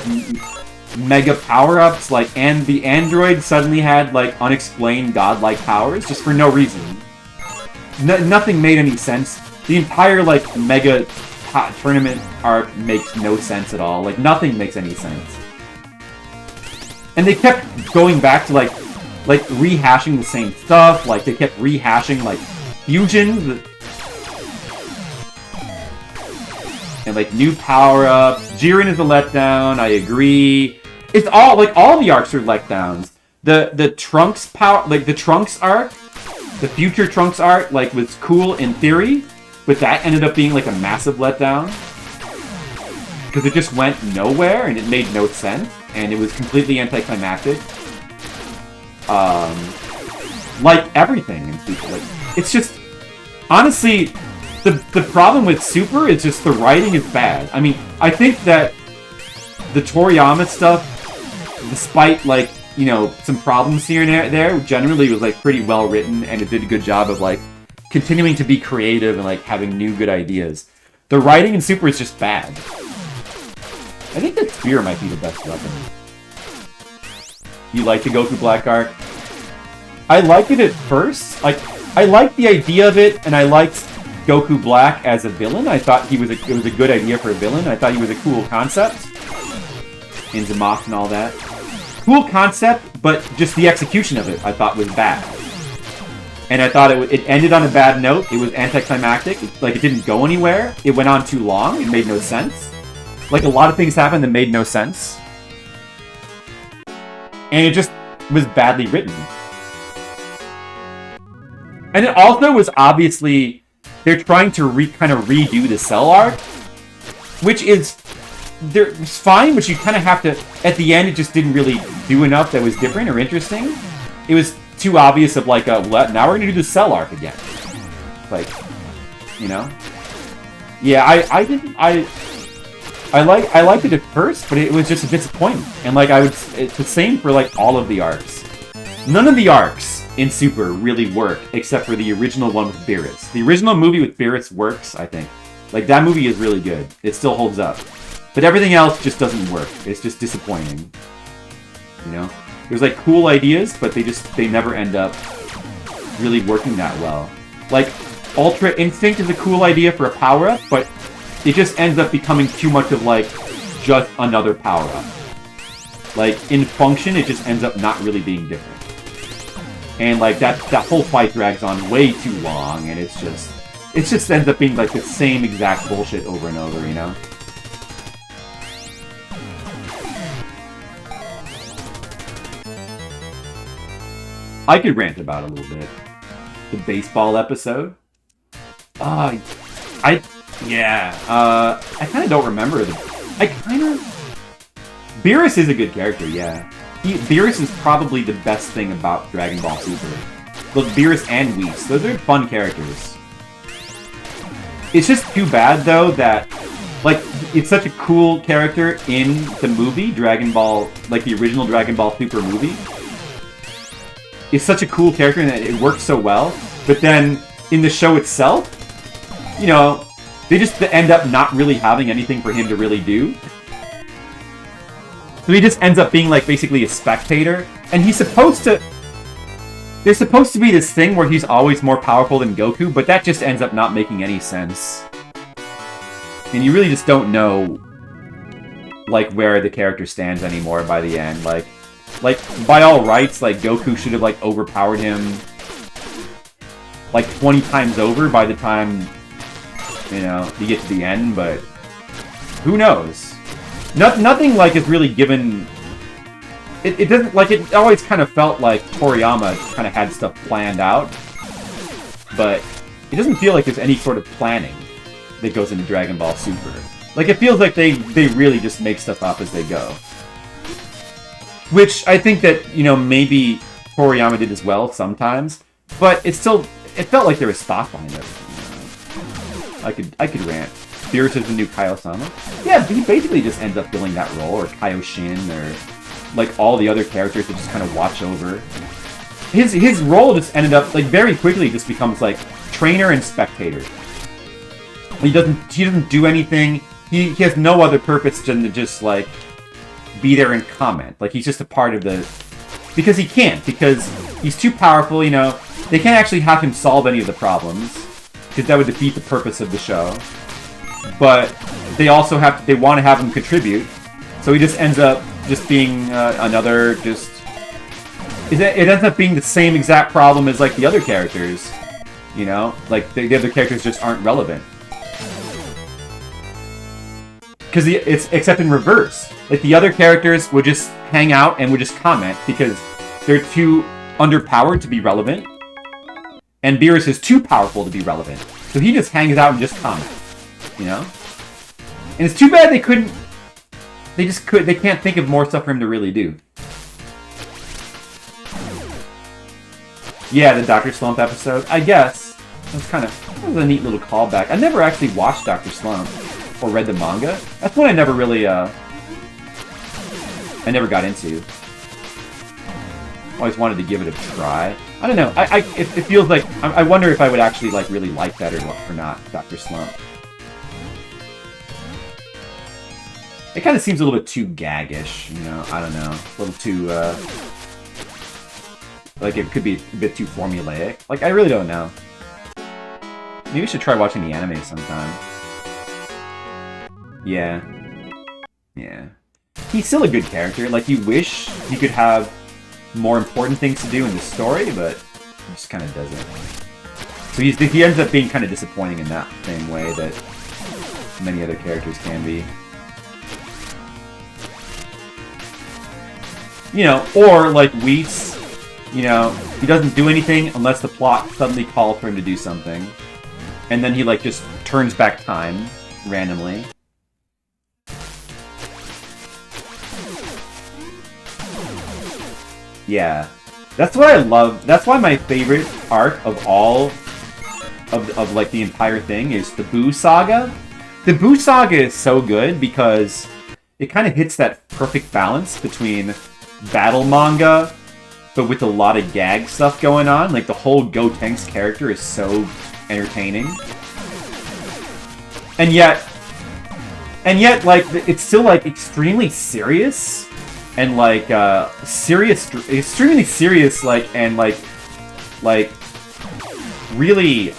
mega power-ups, like, and the android suddenly had, like, unexplained godlike powers, just for no reason. Nothing made any sense. The entire, like, mega tournament arc makes no sense at all. Like, nothing makes any sense. And they kept going back to, like rehashing the same stuff. Like, they kept rehashing, like, fusions. And, like, new power-ups. Jiren is a letdown, I agree. It's all, like, all the arcs are letdowns. The Trunks power, like, the Trunks arc, the future Trunks arc, like, was cool in theory, but that ended up being, like, a massive letdown. Because it just went nowhere, and it made no sense, and it was completely anticlimactic. Like everything in Super. Like, it's just, honestly... The problem with Super is just the writing is bad. I mean, I think that the Toriyama stuff, despite, like, you know, some problems here and there, generally was, like, pretty well written, and it did a good job of, like, continuing to be creative and, like, having new good ideas. The writing in Super is just bad. I think that spear might be the best weapon. You like the Goku Black arc? I liked it at first. Like, I liked the idea of it, and I liked Goku Black as a villain. I thought it was a good idea for a villain. I thought he was a cool concept. Inzamoth and all that. Cool concept, but just the execution of it I thought was bad. And I thought it ended on a bad note. It was anticlimactic. Like, it didn't go anywhere. It went on too long. It made no sense. Like, a lot of things happened that made no sense. And it just was badly written. And it also was obviously... They're trying to kind of redo the Cell arc, which is it's fine, but you kind of have to... At the end, it just didn't really do enough that was different or interesting. It was too obvious of, like, now we're going to do the Cell arc again. Like, you know? Yeah, I didn't, I liked it at first, but it was just a disappointment. And like it's the same for like all of the arcs. None of the arcs in Super really work, except for the original one with Beerus. The original movie with Beerus works, I think. Like, that movie is really good. It still holds up. But everything else just doesn't work. It's just disappointing. You know? There's like cool ideas, but they never end up really working that well. Like, Ultra Instinct is a cool idea for a power-up, but it just ends up becoming too much of, like, just another power-up. Like, in function, it just ends up not really being different. And, like, that whole fight drags on way too long, and it just ends up being, like, the same exact bullshit over and over, you know? I could rant about it a little bit. The baseball episode. I kind of don't remember Beerus is a good character, yeah. Beerus is probably the best thing about Dragon Ball Super. Look, Beerus and Whis, those are fun characters. It's just too bad, though, that, like, it's such a cool character in the movie, Dragon Ball, like the original Dragon Ball Super movie. It's such a cool character and it works so well, but then in the show itself, you know, they just end up not really having anything for him to really do. So he just ends up being, like, basically a spectator, and he's supposed to... There's supposed to be this thing where he's always more powerful than Goku, but that just ends up not making any sense. And you really just don't know, like, where the character stands anymore by the end. Like, by all rights, like, Goku should have, like, overpowered him, like, 20 times over by the time, you know, you get to the end, but who knows? Nothing, like, is really given... It doesn't, like, it always kind of felt like Toriyama kind of had stuff planned out, but it doesn't feel like there's any sort of planning that goes into Dragon Ball Super. Like, it feels like they really just make stuff up as they go. Which I think that, you know, maybe Toriyama did as well sometimes, but it felt like there was thought behind everything. I could rant. Beerus is the new Kaiosama. Yeah, he basically just ends up filling that role, or Kaioshin, or like all the other characters that just kind of watch over. His role just ended up, like, very quickly just becomes like trainer and spectator. He doesn't do anything. He has no other purpose than to just, like, be there and comment. Like, he's just a part of the... Because he can't, because he's too powerful, you know. They can't actually have him solve any of the problems, because that would defeat the purpose of the show. But they also they want to have him contribute, so he just ends up just being another just... It ends up being the same exact problem as, like, the other characters, you know? Like, the other characters just aren't relevant. Because it's except in reverse. Like, the other characters would just hang out and would just comment because they're too underpowered to be relevant. And Beerus is too powerful to be relevant. So he just hangs out and just comments. You know? And it's too bad they couldn't... They can't think of more stuff for him to really do. Yeah, the Dr. Slump episode. I guess. That was a neat little callback. I never actually watched Dr. Slump. Or read the manga. That's one I never really, I never got into. Always wanted to give it a try. I don't know. It feels like... I wonder if I would actually, like, really like that or not, Dr. Slump. It kind of seems a little bit too gaggish, you know? I don't know. A little too, like, it could be a bit too formulaic. Like, I really don't know. Maybe we should try watching the anime sometime. Yeah. Yeah. He's still a good character. Like, you wish he could have more important things to do in the story, but he just kind of doesn't. So he ends up being kind of disappointing in that same way that many other characters can be. You know, or like Whis, you know, he doesn't do anything unless the plot suddenly calls for him to do something. And then he, like, just turns back time randomly. Yeah. That's what I love. That's why my favorite arc of all of like the entire thing is the Boo Saga. The Boo Saga is so good because it kind of hits that perfect balance between battle manga, but with a lot of gag stuff going on. Like, the whole Gotenks character is so entertaining. And yet, like, it's still, like, extremely serious. And, like, extremely serious, like, and, like, really,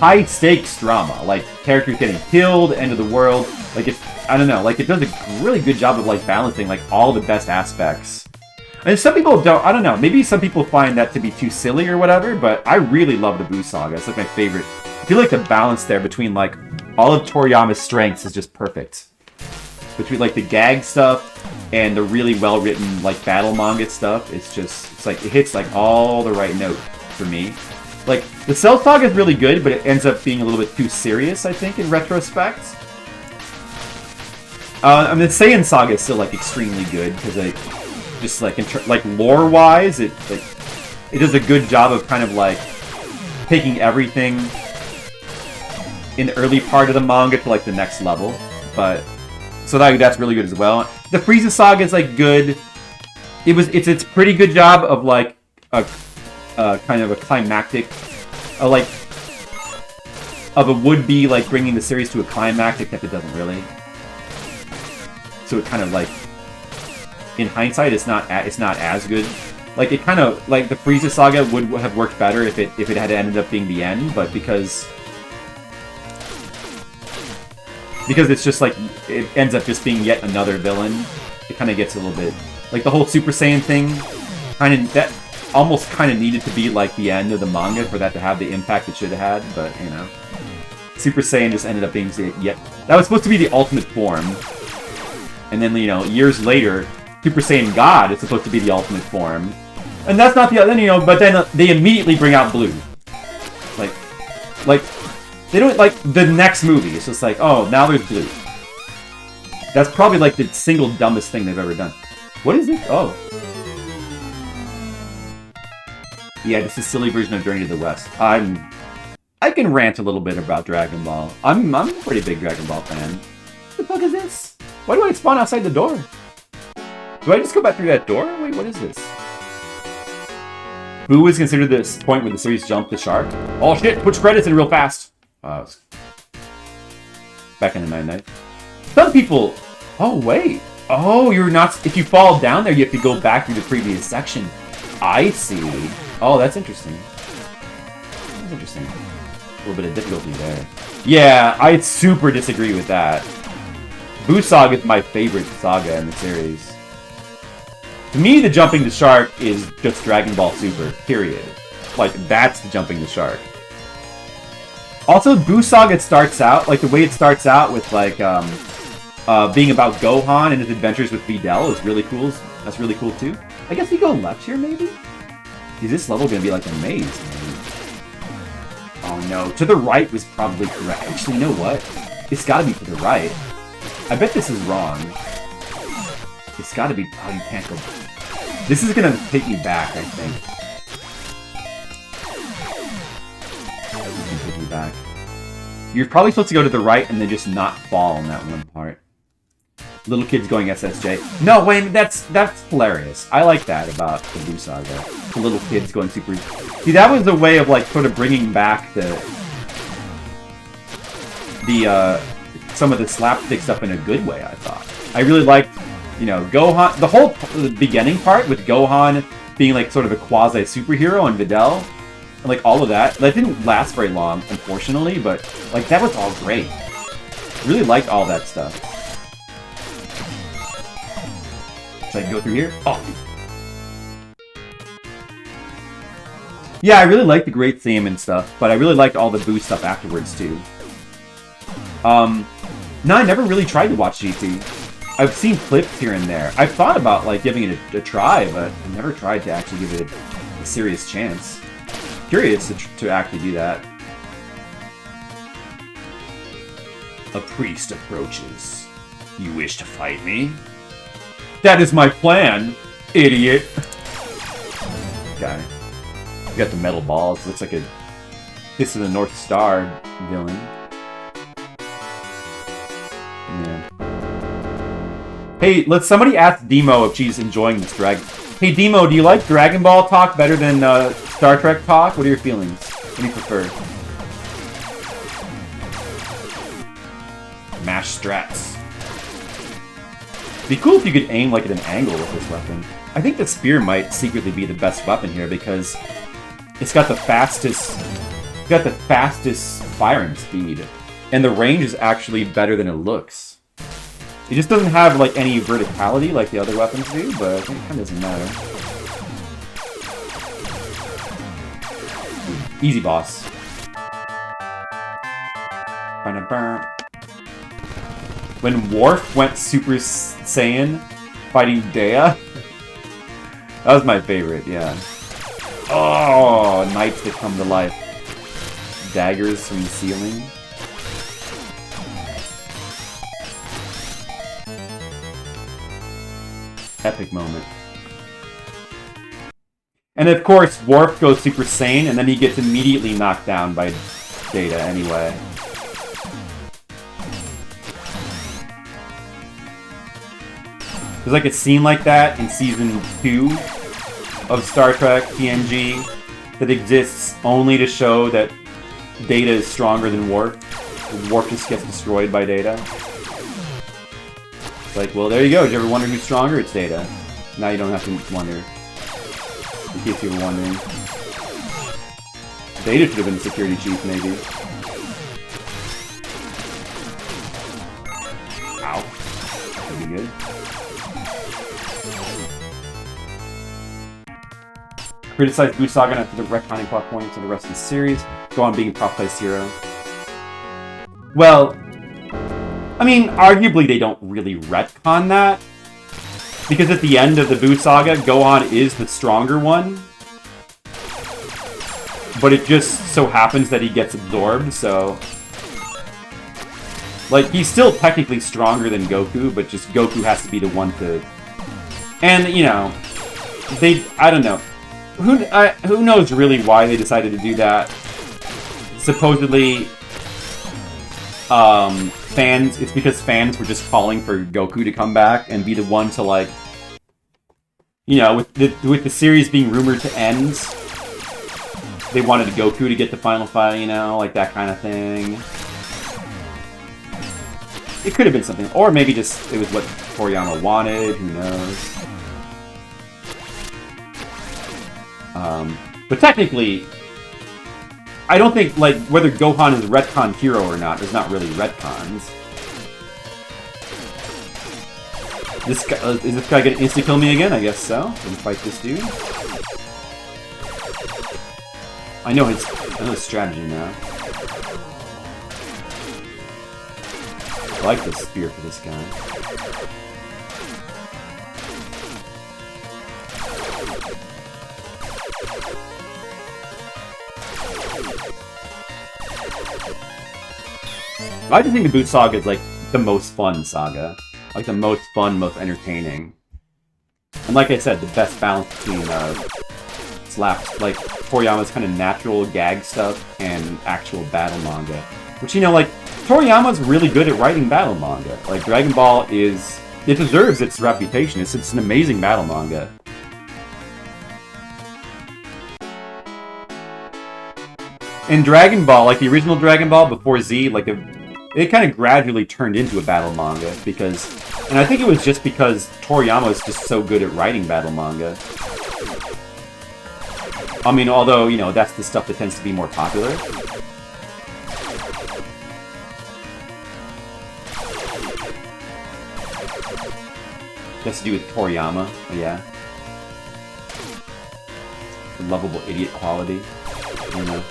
high-stakes drama. Like, characters getting killed, end of the world. Like, I don't know, like, it does a really good job of, like, balancing, like, all the best aspects. And some people don't, I don't know, maybe some people find that to be too silly or whatever, but I really love the Boo Saga. It's, like, my favorite. I feel like the balance there between, like, all of Toriyama's strengths is just perfect. Between, like, the gag stuff and the really well-written, like, battle manga stuff, it's just, it's, like, it hits, like, all the right note for me. Like, the Cell Saga is really good, but it ends up being a little bit too serious, I think, in retrospect. I mean, the Saiyan Saga is still, like, extremely good, because, like, just, like, lore-wise, it does a good job of kind of, like, taking everything in the early part of the manga to, like, the next level. But, so that's really good as well. The Frieza Saga is, like, good. It's a pretty good job of, like, a kind of a climactic, like, of a would-be, like, bringing the series to a climax, except it doesn't really. So it kind of, like, in hindsight, it's not as good. Like, it kind of, like, the Frieza Saga would have worked better if it had ended up being the end, but because it's just, like, it ends up just being yet another villain, it kind of gets a little bit, like, the whole Super Saiyan thing, that almost kind of needed to be, like, the end of the manga for that to have the impact it should have had, but, you know. Super Saiyan just ended up being that was supposed to be the ultimate form. And then, you know, years later, Super Saiyan God is supposed to be the ultimate form. And that's not the other, you know, but then they immediately bring out Blue. Like, they don't, like, the next movie, it's just like, oh, now there's Blue. That's probably, like, the single dumbest thing they've ever done. What is this? Oh. Yeah, this is a silly version of Journey to the West. I can rant a little bit about Dragon Ball. I'm a pretty big Dragon Ball fan. What the fuck is this? Why do I spawn outside the door? Do I just go back through that door? Wait, what is this? Boo is considered this point where the series jumped the shark. Oh shit, push credits in real fast. Back in the 99. Some people... Oh, wait. Oh, you're not... If you fall down there, you have to go back through the previous section. I see. Oh, that's interesting. That's interesting. A little bit of difficulty there. Yeah, I super disagree with that. Boo Saga is my favorite saga in the series. To me, the jumping the shark is just Dragon Ball Super, period. Like, that's the jumping the shark. Also, Boo Saga starts out, like, the way it starts out with, like, being about Gohan and his adventures with Videl is really cool. That's really cool, too. I guess we go left here, maybe? Is this level gonna be like a maze? Maybe? Oh no, to the right was probably correct. Actually, you know what? It's gotta be to the right. I bet this is wrong. It's gotta be... Oh, you can't go... This is gonna take me back, I think. This is gonna take me back. You're probably supposed to go to the right and then just not fall in that one part. Little kids going SSJ. No, wait, that's hilarious. I like that about the Boo Saga. The little kids going super... See, that was a way of, like, sort of bringing back some of the slapstick stuff in a good way, I thought. I really liked, you know, Gohan... The whole beginning part with Gohan being, like, sort of a quasi-superhero and Videl, and, like, all of that. That didn't last very long, unfortunately, but, like, that was all great. Really liked all that stuff. Should I go through here? Oh. Yeah, I really liked the great theme and stuff, but I really liked all the Boo stuff afterwards, too. No, I never really tried to watch GT. I've seen clips here and there. I've thought about, like, giving it a try, but I never tried to actually give it a serious chance. Curious to actually do that. A priest approaches. You wish to fight me? That is my plan, idiot. Okay. You got the metal balls. Looks like a Kiss of the North Star villain. Yeah. Hey, somebody ask Demo if she's enjoying this Hey, Demo, do you like Dragon Ball talk better than Star Trek talk? What are your feelings? What do you prefer? Mash strats. It'd be cool if you could aim like at an angle with this weapon. I think the spear might secretly be the best weapon here because it's got the fastest firing speed. And the range is actually better than it looks. It just doesn't have like any verticality like the other weapons do, but I think it kind of doesn't matter. Easy boss. When Worf went Super Saiyan fighting Dea, that was my favorite, yeah. Oh, knights that come to life. Daggers from the ceiling. Epic moment. And of course, Worf goes Super Saiyan, and then he gets immediately knocked down by Data anyway. There's like a scene like that in Season 2 of Star Trek TNG that exists only to show that Data is stronger than Worf. Worf just gets destroyed by Data. It's like, well, there you go. Did you ever wonder who's stronger? It's Data. Now you don't have to wonder. In case you were wondering. Data should have been the security chief, maybe. Ow. That'd be good. Criticize Boo Saga after the retconning plot points of the rest of the series. Go on being a top place hero. Well, I mean, arguably they don't really retcon that. Because at the end of the Boo Saga, Gohan is the stronger one. But it just so happens that he gets absorbed, so... Like, he's still technically stronger than Goku, but just Goku has to be the one to... And, you know, I don't know. Who knows really why they decided to do that? Supposedly, it's because fans were just calling for Goku to come back and be the one to, like, you know, with the series being rumored to end, they wanted Goku to get the final fight, you know, like that kind of thing. It could have been something, or maybe just it was what Toriyama wanted, who knows. But technically, I don't think, like, whether Gohan is a retcon hero or not, there's not really retcons. This guy, is this guy gonna insta-kill me again? I guess so. Let me fight this dude. I know his strategy now. I like this spear for this guy. I just think the Boot Saga is, like, the most fun saga. Like, the most fun, most entertaining. And like I said, the best balance between, slaps, like, Toriyama's kind of natural gag stuff and actual battle manga. Which, you know, like, Toriyama's really good at writing battle manga. Like, Dragon Ball it deserves its reputation. It's an amazing battle manga. And Dragon Ball, like the original Dragon Ball before Z, like, it kind of gradually turned into a battle manga because... And I think it was just because Toriyama is just so good at writing battle manga. I mean, although, you know, that's the stuff that tends to be more popular. It has to do with Toriyama, but yeah. The lovable idiot quality, you know.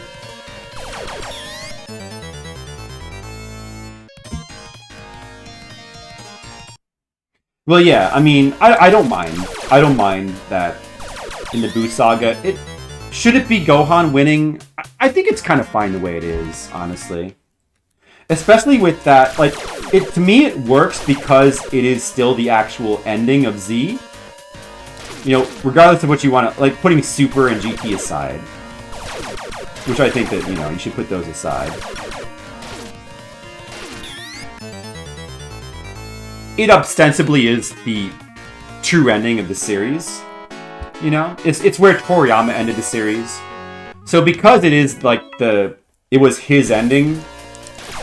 Well, yeah, I mean, I don't mind. I don't mind that in the Boo Saga. Should it be Gohan winning? I think it's kind of fine the way it is, honestly. Especially with that, like, to me it works because it is still the actual ending of Z. You know, regardless of what you want to, like, putting Super and GT aside. Which I think that, you know, you should put those aside. It ostensibly is the true ending of the series. You know? It's where Toriyama ended the series. So because it is, like, it was his ending,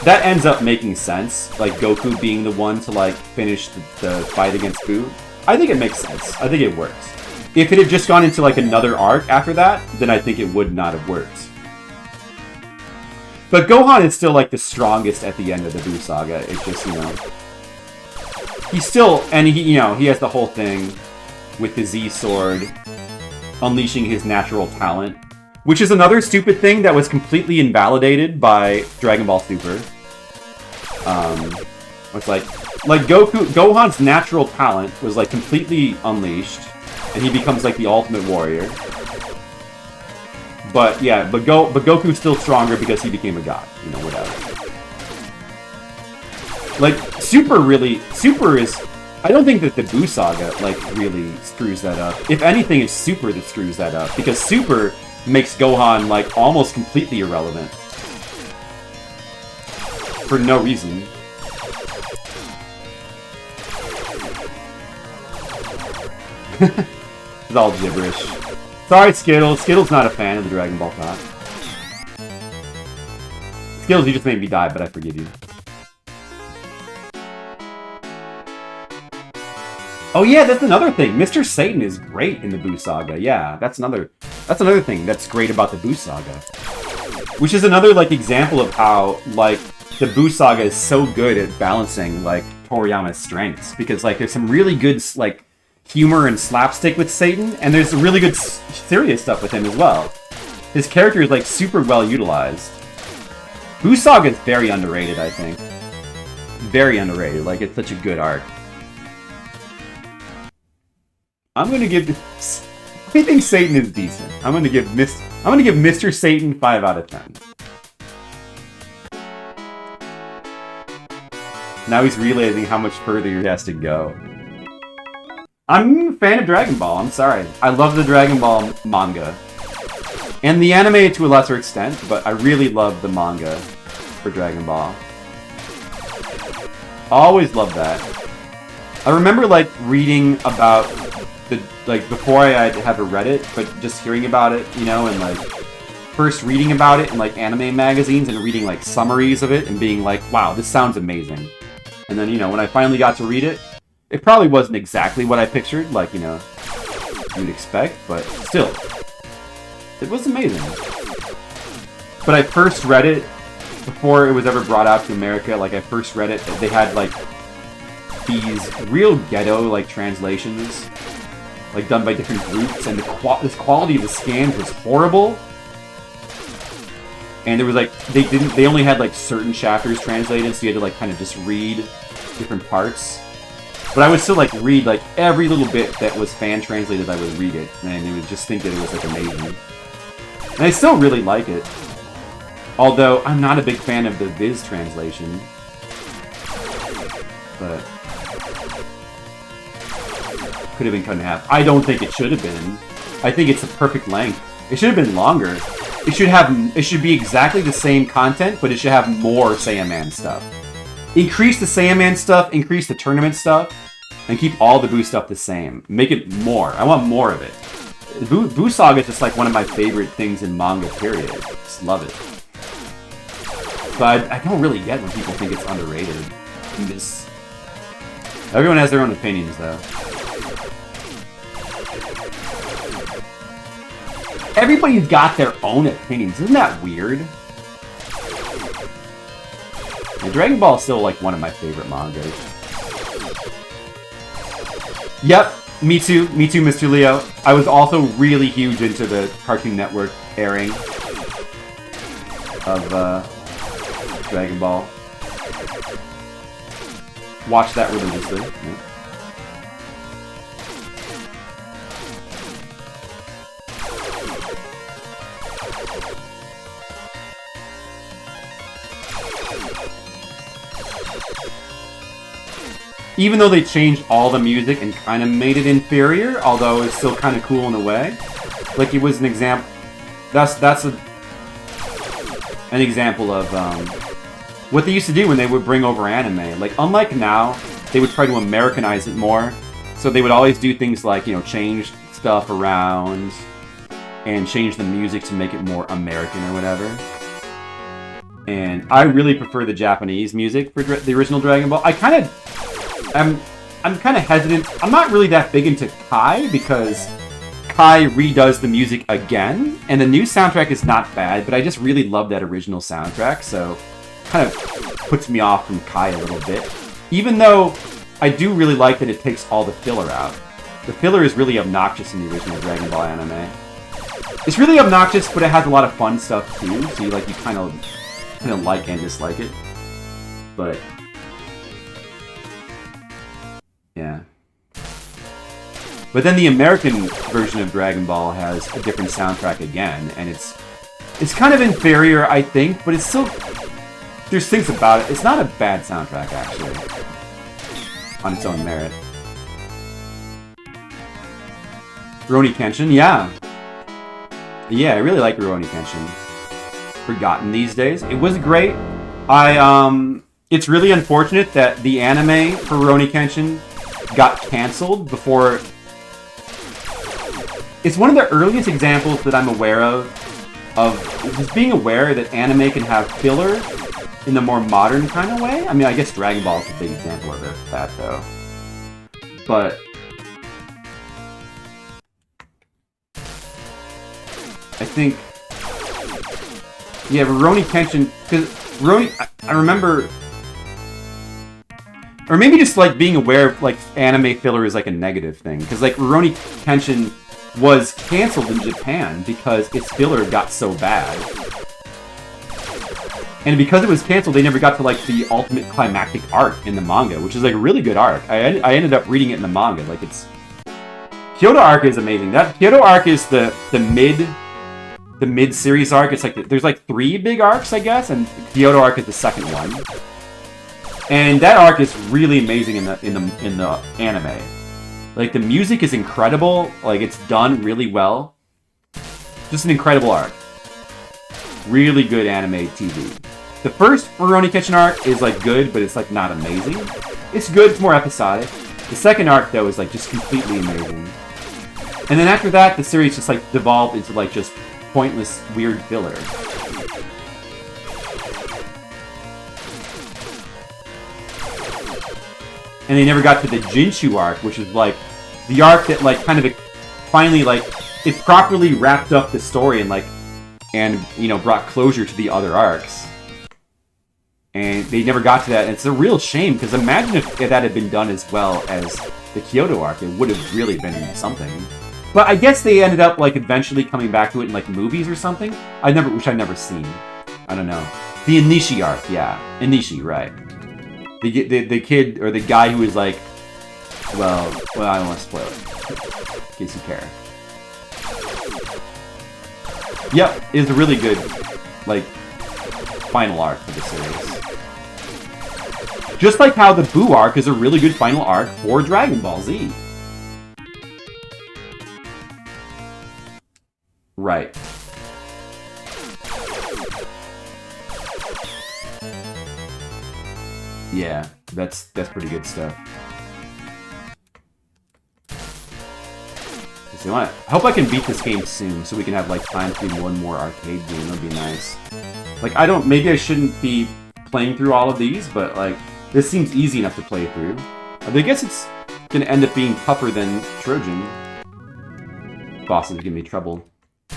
that ends up making sense. Like, Goku being the one to, like, finish the fight against Buu. I think it makes sense. I think it works. If it had just gone into, like, another arc after that, then I think it would not have worked. But Gohan is still, like, the strongest at the end of the Buu saga. It's just, you know... He's still... And, he has the whole thing with the Z-Sword unleashing his natural talent. Which is another stupid thing that was completely invalidated by Dragon Ball Super. It's like Gohan's natural talent was, like, completely unleashed. And he becomes, like, the ultimate warrior. But yeah, but Goku's still stronger because he became a god. You know, whatever. Like, Super is... I don't think that the Buu saga, like, really screws that up. If anything, it's Super that screws that up. Because Super makes Gohan, like, almost completely irrelevant. For no reason. It's all gibberish. Sorry, Skittles. Skittles not a fan of the Dragon Ball talk. Skittles, you just made me die, but I forgive you. Oh yeah, that's another thing. Mr. Satan is great in the Buu saga. Yeah, that's another thing that's great about the Buu saga. Which is another, like, example of how, like, the Buu saga is so good at balancing, like, Toriyama's strengths. Because, like, there's some really good, like, humor and slapstick with Satan, and there's really good serious stuff with him as well. His character is, like, super well utilized. Buu saga is very underrated, I think. Very underrated. Like, it's such a good arc. I'm gonna give I think Satan is decent. I'm gonna give Mr. Satan 5 out of 10. Now he's realizing how much further he has to go. I'm a fan of Dragon Ball, I'm sorry. I love the Dragon Ball manga. And the anime to a lesser extent, but I really love the manga for Dragon Ball. Always loved that. I remember, like, reading about before I had read it, but just hearing about it, you know, and, like, first reading about it in, like, anime magazines and reading, like, summaries of it and being like, wow, this sounds amazing. And then, you know, when I finally got to read it, it probably wasn't exactly what I pictured, like, you know, you'd expect, but still, it was amazing. But I first read it before it was ever brought out to America. Like, I first read it, they had, like, these real ghetto, like, translations, like, done by different groups, and this quality of the scans was horrible. And there was, like, they only had, like, certain chapters translated, so you had to, like, kind of just read different parts. But I would still, like, read, like, every little bit that was fan-translated, I would read it, and I would just think that it was, like, amazing. And I still really like it. Although, I'm not a big fan of the Viz translation. But could have been cut in half. I don't think it should have been. I think it's the perfect length. It should have been longer. It should be exactly the same content, but it should have more Saiyaman stuff. Increase the Saiyaman stuff, increase the tournament stuff, and keep all the Buu stuff the same. Make it more. I want more of it. Buu Saga is just, like, one of my favorite things in manga, period. Just love it. But I don't really get when people think it's underrated. Everyone has their own opinions, though. Everybody's got their own opinions. Isn't that weird? Yeah, Dragon Ball is still, like, one of my favorite mangas. Yep, me too, Mr. Leo. I was also really huge into the Cartoon Network airing of Dragon Ball. Watch that religiously. Yeah. Even though they changed all the music and kind of made it inferior, although it's still kind of cool in a way. Like, it was an example. That's an example of what they used to do when they would bring over anime. Like, unlike now, they would try to Americanize it more. So they would always do things like, you know, change stuff around and change the music to make it more American or whatever. And I really prefer the Japanese music for the original Dragon Ball. I'm kind of hesitant. I'm not really that big into Kai because Kai redoes the music again, and the new soundtrack is not bad, but I just really love that original soundtrack, so kind of puts me off from Kai a little bit. Even though I do really like that it takes all the filler out. The filler is really obnoxious in the original Dragon Ball anime. It's really obnoxious, but it has a lot of fun stuff too, so you kind of like and dislike it. But yeah. But then the American version of Dragon Ball has a different soundtrack again, and it's kind of inferior, I think, but it's still, there's things about it. It's not a bad soundtrack, actually, on its own merit. Rurouni Kenshin, yeah. Yeah, I really like Rurouni Kenshin. Forgotten these days. It was great. It's really unfortunate that the anime for Rurouni Kenshin got canceled before. It's one of the earliest examples that I'm aware of just being aware that anime can have filler in the more modern kind of way. I mean, I guess Dragon Ball is a big example of that, though. But I think, yeah, Rurouni Kenshin, because Rurouni, I remember, or maybe just like being aware of like anime filler is like a negative thing, because like Rurouni Kenshin was canceled in Japan because its filler got so bad. And because it was canceled, they never got to like the ultimate climactic arc in the manga, which is like a really good arc. I ended up reading it in the manga. Like, it's Kyoto arc is amazing. That Kyoto arc is the mid series arc. It's like there's like 3 big arcs, I guess, and Kyoto arc is the second one. And that arc is really amazing in the anime. Like, the music is incredible. Like, it's done really well. Just an incredible arc. Really good anime TV. The first Rurouni Kenshin arc is like good, but it's like not amazing. It's good, it's more episodic. The second arc, though, is like just completely amazing. And then after that, the series just like devolved into like just pointless, weird filler. And they never got to the Jinshu arc, which is like the arc that like kind of finally like it properly wrapped up the story and you know, brought closure to the other arcs. And they never got to that. And it's a real shame, because imagine if that had been done as well as the Kyoto arc. It would have really been something. But I guess they ended up like eventually coming back to it in like movies or something. Which I've never seen. I don't know. The Inishi arc, yeah. Inishi, right. The kid, or the guy who was like, well, I don't want to spoil it, in case you care. Yep, it's a really good, like, final arc for the series. Just like how the Boo arc is a really good final arc for Dragon Ball Z. Right. Yeah, that's pretty good stuff. So I hope I can beat this game soon, so we can have like time to do one more arcade game. That'd be nice. Like, maybe I shouldn't be playing through all of these, but like, this seems easy enough to play through. I guess it's gonna end up being tougher than Trojan. Bosses give me trouble. I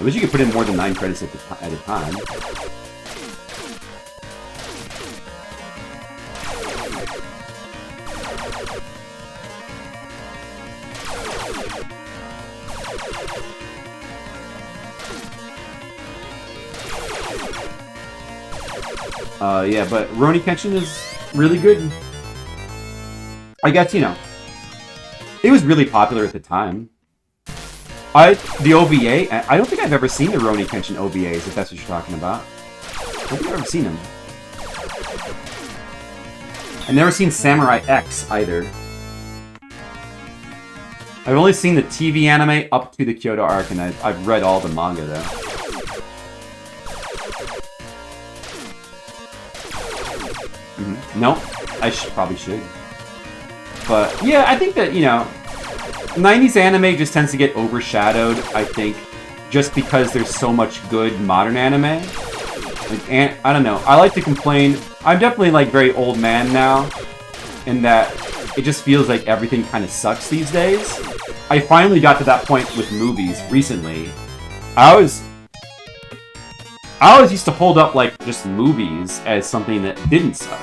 wish you could put in more than 9 credits at a time. Yeah, but Rurouni Kenshin is really good. I guess, you know, it was really popular at the time. The OVA, I don't think I've ever seen the Rurouni Kenshin OVAs, if that's what you're talking about. I don't think I've ever seen them. I've never seen Samurai X, either. I've only seen the TV anime up to the Kyoto arc, and I've read all the manga, though. Nope. I probably should. But, yeah, I think that, you know, 90s anime just tends to get overshadowed, I think, just because there's so much good modern anime. Like, and I don't know. I like to complain. I'm definitely, like, very old man now, in that it just feels like everything kind of sucks these days. I finally got to that point with movies recently. I always used to hold up, like, just movies as something that didn't suck.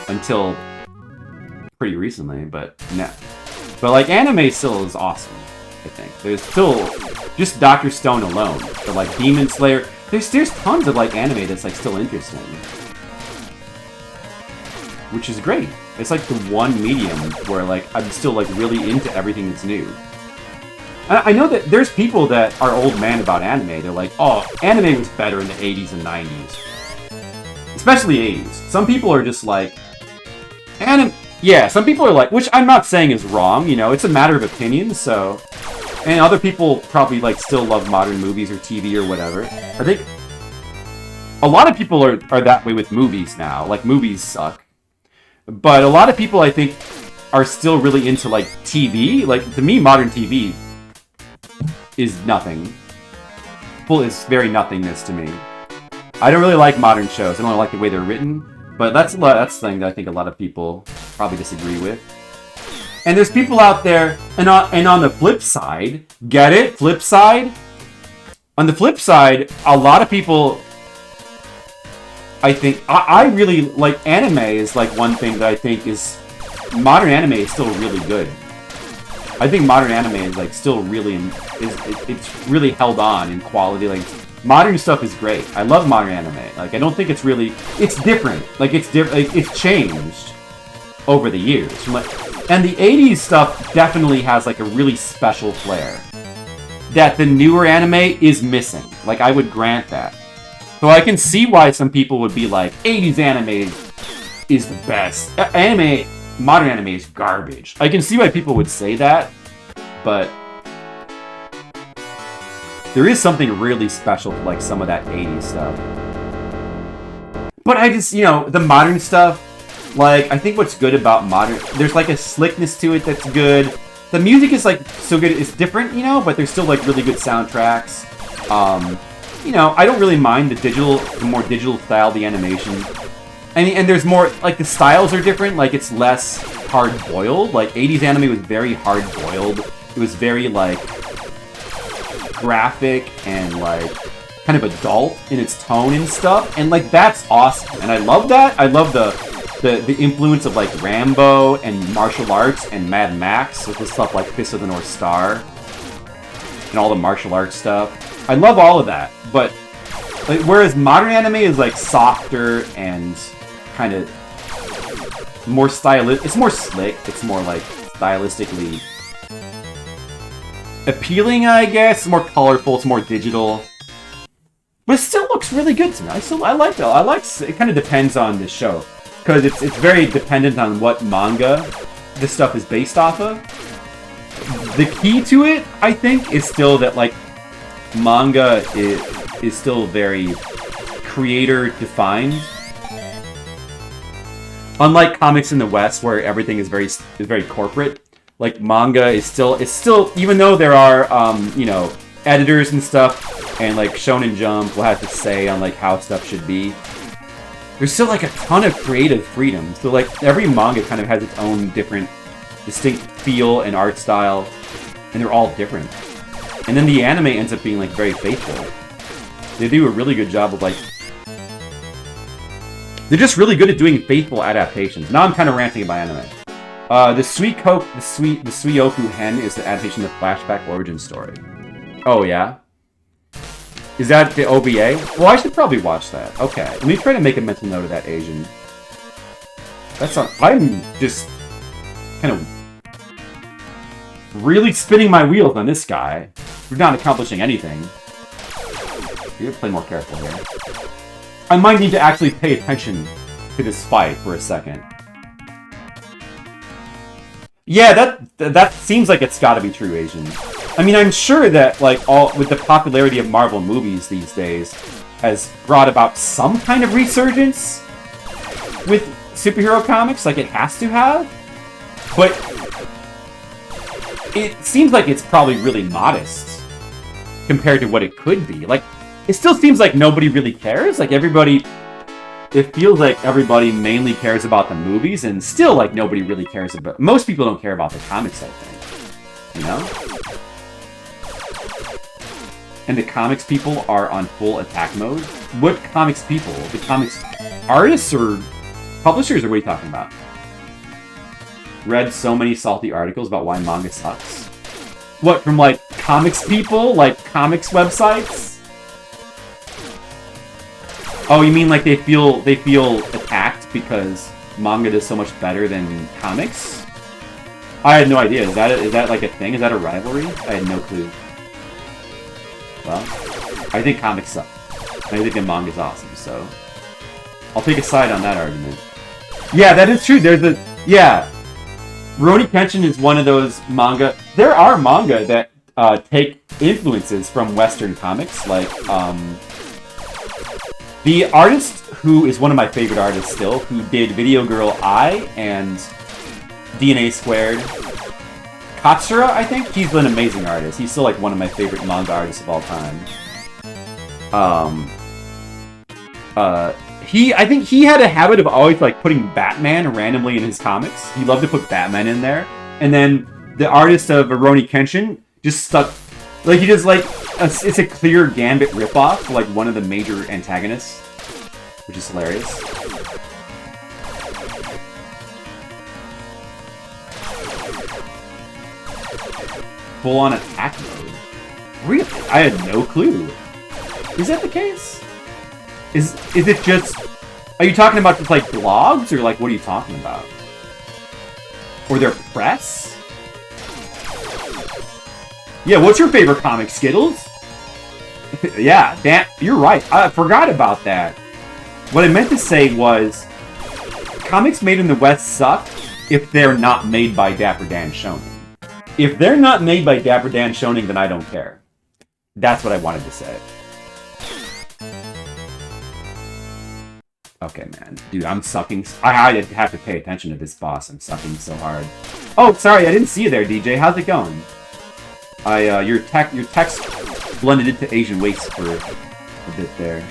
Until pretty recently, but no. But, like, anime still is awesome, I think. There's still, just Dr. Stone alone. But, like, Demon Slayer, there's tons of, like, anime that's, like, still interesting. Which is great. It's, like, the one medium where, like, I'm still, like, really into everything that's new. I know that there's people that are old man about anime. They're like, oh, anime was better in the 80s and 90s. Especially 80s. Some people are just like, yeah, some people are like, which I'm not saying is wrong, you know, it's a matter of opinion, so... And other people probably, like, still love modern movies or TV or whatever. I think a lot of people are that way with movies now. Like, movies suck. But a lot of people, I think, are still really into, like, TV. Like, to me, modern TV is nothing. It's very nothingness to me. I don't really like modern shows. I don't like the way they're written. But that's the thing that I think a lot of people probably disagree with. And there's people out there, and on the flip side, get it? Flip side? On the flip side, a lot of people, I think, I really, like, anime is, like, one thing that I think is, modern anime is still really good. I think modern anime is, like, still really, it's really held on in quality, like, modern stuff is great. I love modern anime. Like, I don't think it's really... It's different. Like, it's different. Like, it's changed over the years. And the 80s stuff definitely has, like, a really special flair that the newer anime is missing. Like, I would grant that. So I can see why some people would be like, 80s anime is the best. Modern anime is garbage. I can see why people would say that, but... There is something really special to, like, some of that 80s stuff. But I just, you know, the modern stuff, like, I think what's good about modern... There's, like, a slickness to it that's good. The music is, like, so good. It's different, you know, but there's still, like, really good soundtracks. You know, I don't really mind the more digital style, the animation. And there's more, like, the styles are different. Like, it's less hard-boiled. Like, 80s anime was very hard-boiled. It was very, like... graphic and, like, kind of adult in its tone and stuff, and, like, that's awesome, and I love that. I love the influence of, like, Rambo and martial arts and Mad Max with the stuff like Fist of the North Star and all the martial arts stuff. I love all of that, but, like, whereas modern anime is, like, softer and kind of more stylish. It's more slick. It's more, like, stylistically appealing, I guess. It's more colorful, it's more digital. But it still looks really good to me. I like it. It kind of depends on the show. Because it's very dependent on what manga this stuff is based off of. The key to it, I think, is still that, like, manga is still very creator-defined. Unlike comics in the West, where everything is very corporate. Like, manga is still, even though there are, you know, editors and stuff, and, like, Shonen Jump will have to say on, like, how stuff should be, there's still, like, a ton of creative freedom. So, like, every manga kind of has its own different, distinct feel and art style, and they're all different. And then the anime ends up being, like, very faithful. They do a really good job of, like... They're just really good at doing faithful adaptations. Now I'm kind of ranting about anime. The Suioku Hen is the adaptation of the Flashback origin story. Oh, yeah? Is that the OVA? Well, I should probably watch that. Okay, let me try to make a mental note of that, Asian. That's not... I'm just... kind of... really spinning my wheels on this guy. We're not accomplishing anything. You gotta play more careful here. I might need to actually pay attention to this fight for a second. Yeah, that seems like it's gotta be true, Asian. I mean, I'm sure that, like, with the popularity of Marvel movies these days has brought about some kind of resurgence with superhero comics like it has to have, but it seems like it's probably really modest compared to what it could be. Like, it still seems like nobody really cares. Like, everybody... It feels like everybody mainly cares about the movies, and still, like, nobody really cares about... Most people don't care about the comics, I think. You know? And the comics people are on full attack mode? What comics people? The comics artists or publishers, or what are you talking about? Read so many salty articles about why manga sucks? What, from, like, comics people? Like, comics websites? Oh, you mean like they feel attacked because manga does so much better than comics? I had no idea. Is that like a thing? Is that a rivalry? I had no clue. Well, I think comics suck. I think the manga's awesome, so I'll take a side on that argument. Yeah, that is true. Yeah. Rurouni Kenshin is one of those manga. There are manga that take influences from Western comics, like the artist who is one of my favorite artists still, who did Video Girl I and DNA Squared, Katsura, I think? He's an amazing artist. He's still like one of my favorite manga artists of all time. I think he had a habit of always like putting Batman randomly in his comics. He loved to put Batman in there. And then the artist of Rurouni Kenshin just stuck, like he just like, it's a clear Gambit ripoff for like one of the major antagonists, which is hilarious. Full on attack mode. Really? I had no clue. Is that the case? Is it just... Are you talking about just like blogs, or like what are you talking about? Or their press? Yeah, what's your favorite comic, Skittles? Yeah, you're right. I forgot about that. What I meant to say was, comics made in the West suck if they're not made by Dapper Dan Shonen. If they're not made by Dapper Dan Shonen, then I don't care. That's what I wanted to say. Okay, man. Dude, I'm sucking. I have to pay attention to this boss. I'm sucking so hard. Oh, sorry, I didn't see you there, DJ. How's it going? Your text blended into Asian waste for a bit there.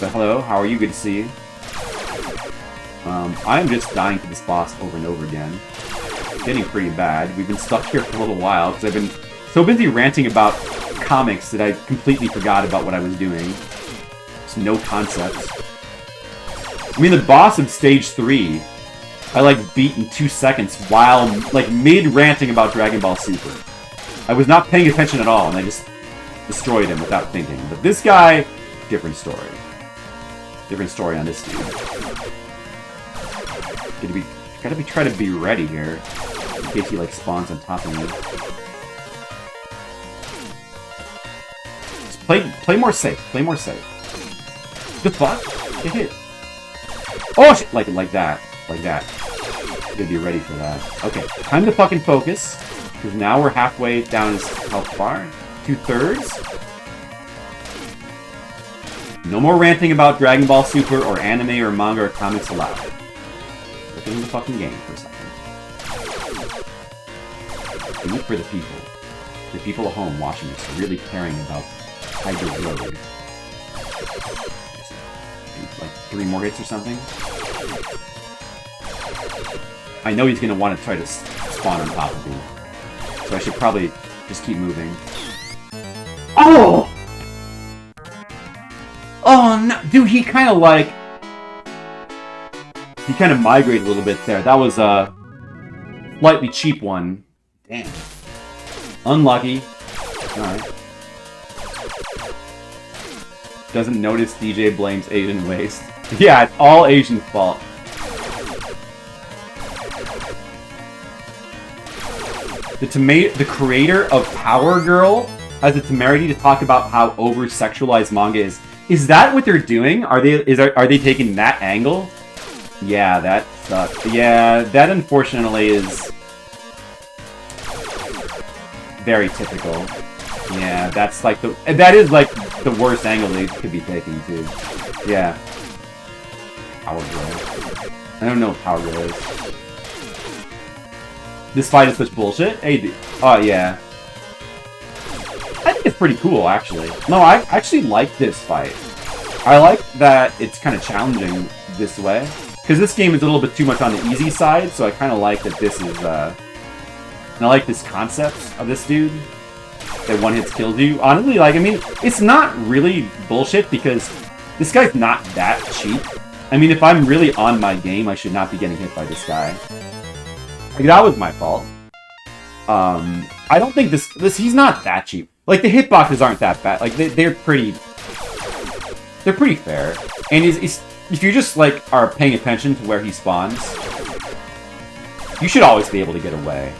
But hello, how are you? Good to see you. I am just dying to this boss over and over again. It's getting pretty bad. We've been stuck here for a little while because I've been so busy ranting about comics that I completely forgot about what I was doing. Just no concept. I mean, the boss of stage 3, I like beat in 2 seconds while like mid-ranting about Dragon Ball Super. I was not paying attention at all, and I just destroyed him without thinking. But this guy, different story. Different story on this dude. Gotta be try to be ready here, in case he like spawns on top of me. Just play more safe. Play more safe. The fuck? Get hit. Oh shit! Like that. Like that. Gotta be ready for that. Okay, time to fucking focus. Because now we're halfway down his health bar. 2/3. No more ranting about Dragon Ball Super or anime or manga or comics allowed. Look into the fucking game for a second. Do it for the people. The people at home watching this, really caring about Tiger Road. Like 3 more hits or something? I know he's gonna want to try to spawn on top of me. So I should probably just keep moving. Oh! Oh no! Dude, he kind of like... He kind of migrated a little bit there. That was a slightly cheap one. Damn. Unlucky. Alright. Doesn't notice DJ blames Asian waste. Yeah, it's all Asian's fault. The creator of Power Girl has the temerity to talk about how over-sexualized manga is. Is that what they're doing? Are they taking that angle? Yeah, that sucks. Yeah, that unfortunately is very typical. Yeah, that's like that is like the worst angle they could be taking too. Yeah. Power Girl. I don't know what Power Girl is. This fight is such bullshit? Hey, oh yeah. I think it's pretty cool, actually. No, I actually like this fight. I like that it's kind of challenging this way. Because this game is a little bit too much on the easy side, so I kind of like that this is, and I like this concept of this dude. That one hits kills you. Honestly, like, I mean, it's not really bullshit because this guy's not that cheap. I mean, if I'm really on my game, I should not be getting hit by this guy. Like, that was my fault. I don't think he's not that cheap. Like, the hitboxes aren't that bad. Like, they're pretty fair. And if you just, like, are paying attention to where he spawns, you should always be able to get away.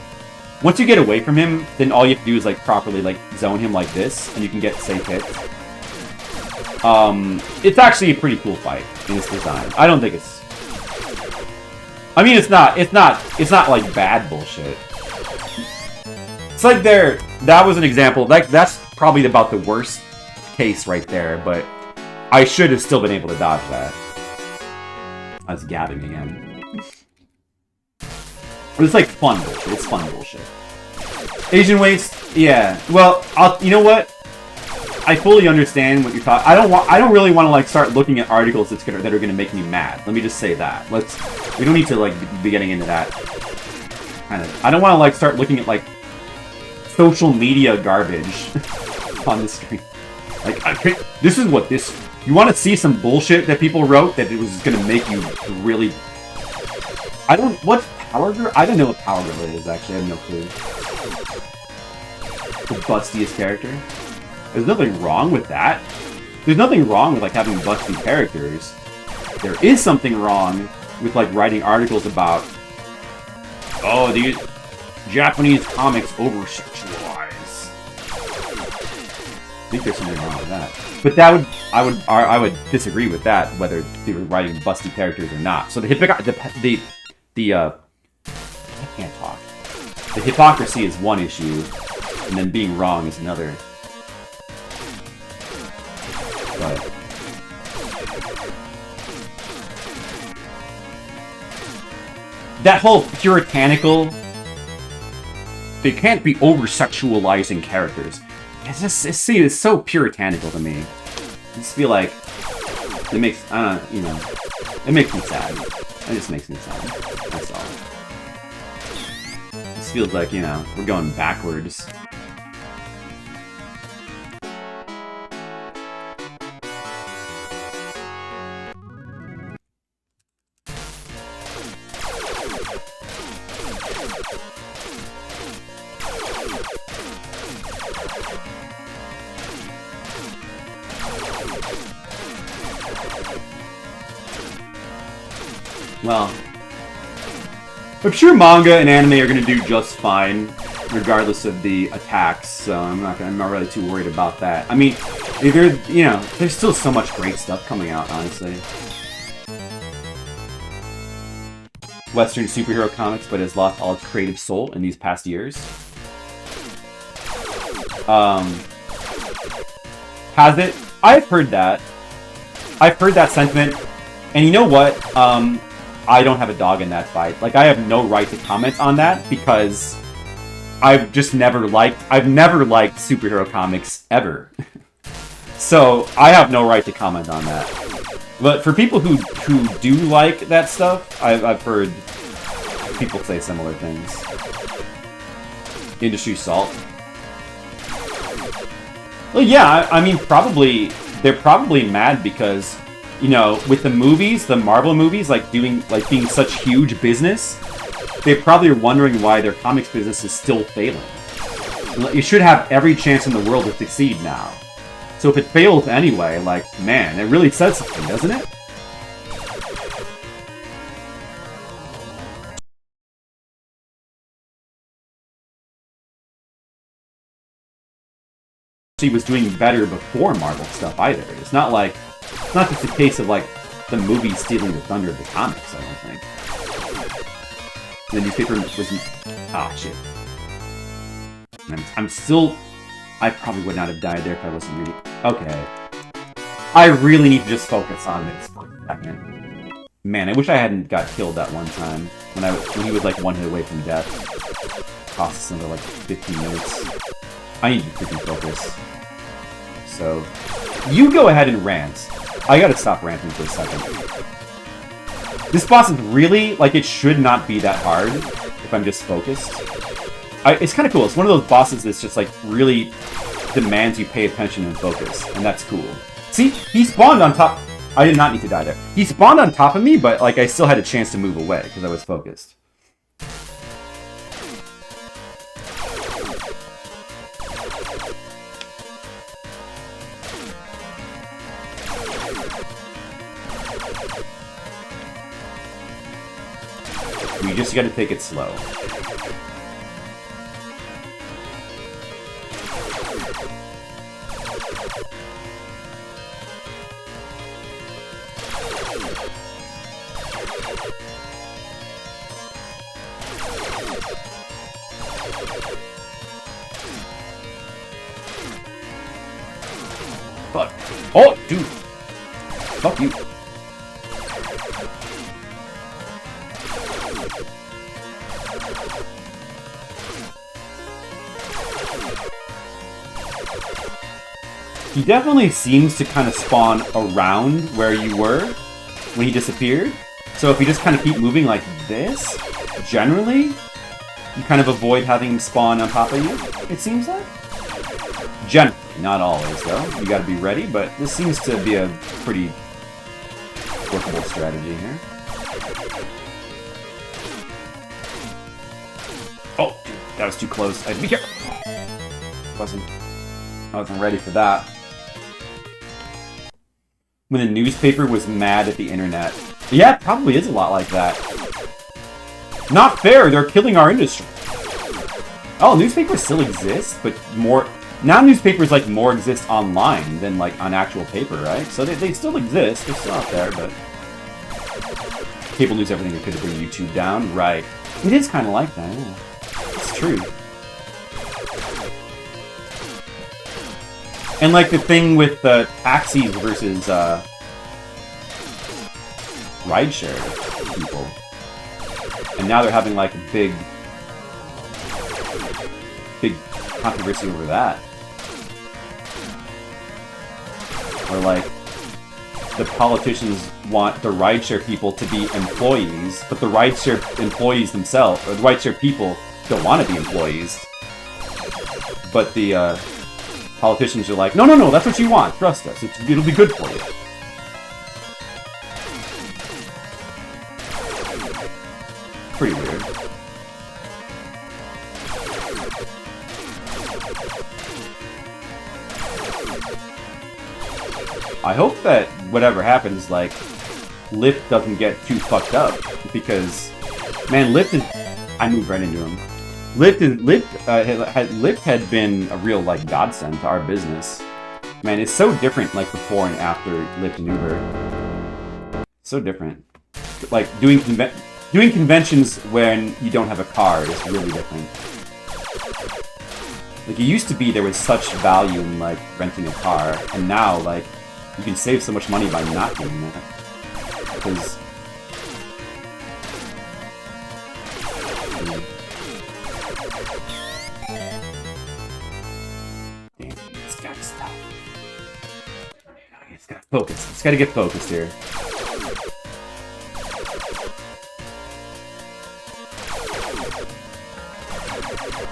Once you get away from him, then all you have to do is, like, properly, like, zone him like this, and you can get safe hits. It's actually a pretty cool fight in its design. I don't think it's... I mean, it's not, like, bad bullshit. It's like that was an example, that's probably about the worst case right there, but I should have still been able to dodge that. I was gabbing again. It was like fun bullshit. It's fun bullshit. Asian waste, yeah. Well, you know what? I fully understand what you're talking. I don't really want to like start looking at articles that are gonna make me mad. Let me just say that. We don't need to like be getting into that. Kind of. I don't want to like start looking at like social media garbage on the screen. Like, this is what this. You want to see some bullshit that people wrote that it was gonna make you really. What's Power Girl? I don't know what Power Girl is, actually. I have no clue. The bustiest character? There's nothing wrong with that. There's nothing wrong with, like, having busty characters. There is something wrong with, like, writing articles about, oh, these Japanese comics over-sexualize. I think there's something wrong with that. But I would disagree with that, whether they were writing busty characters or not. So I can't talk. The hypocrisy is one issue, and then being wrong is another. But that whole puritanical, they can't be over-sexualizing characters. It's so puritanical to me. I just feel like it makes, it makes me sad. It just makes me sad. That's all. This feels like, we're going backwards. Well, I'm sure manga and anime are going to do just fine, regardless of the attacks, so I'm not really too worried about that. I mean, there's still so much great stuff coming out, honestly. Western superhero comics, but has lost all its creative soul in these past years. Has it? I've heard that. I've heard that sentiment, and you know what? I don't have a dog in that fight. Like, I have no right to comment on that because I've never liked superhero comics ever. So I have no right to comment on that. But for people who do like that stuff, I've heard people say similar things. Industry salt. Well, yeah, I mean, they're probably mad because, with the movies, the Marvel movies, being such huge business, they probably are wondering why their comics business is still failing. You should have every chance in the world to succeed now. So if it fails anyway, man, it really says something, doesn't it? She was doing better before Marvel stuff either. It's not just a case of the movie stealing the thunder of the comics, I don't think. The newspaper wasn't. Ah, shit. I probably would not have died there if I wasn't reading. Okay. I really need to just focus on this for a second. Man, I wish I hadn't got killed that one time when he was like one hit away from death. Cost us another like 15 minutes. I need to freaking focus. So, you go ahead and rant. I gotta stop ranting for a second. This boss is really, like, it should not be that hard if I'm just focused. It's kind of cool. It's one of those bosses that's just, like, really demands you pay attention and focus, and that's cool. See, he spawned on top... I did not need to die there. He spawned on top of me, but, like, I still had a chance to move away because I was focused. You just gotta take it slow. Fuck. Oh, dude. Fuck you. He definitely seems to kind of spawn around where you were when he disappeared. So if you just kind of keep moving like this, generally, you kind of avoid having him spawn on top of you, it seems like. Generally, not always though. You gotta be ready, but this seems to be a pretty workable strategy here. Oh, dude, that was too close. I had to be careful. I wasn't ready for that. When the newspaper was mad at the internet. Yeah, it probably is a lot like that. Not fair, they're killing our industry. Oh, newspapers still exist, but more... Now newspapers, like, more exist online than, like, on actual paper, right? So they still exist, they're still out there, but... People lose everything they could to bring YouTube down, right. It is kind of like that, yeah. It's true. And, like, the thing with taxis versus rideshare people. And now they're having, like, a big controversy over that. Where, like, the politicians want the rideshare people to be employees, but the rideshare employees themselves, or the rideshare people, don't want to be employees. But the, politicians are like, no, that's what you want. Trust us. It'll be good for you. Pretty weird. I hope that whatever happens, like, Lift doesn't get too fucked up. Because, man, Lift is... I moved right into him. Lift had been a real, like, godsend to our business. Man, it's so different, like, before and after Lyft and Uber. So different. Like, doing conventions when you don't have a car is really different. Like, it used to be there was such value in, like, renting a car, and now, like, you can save so much money by not doing that. Because... It's gotta focus. It's gotta get focused here.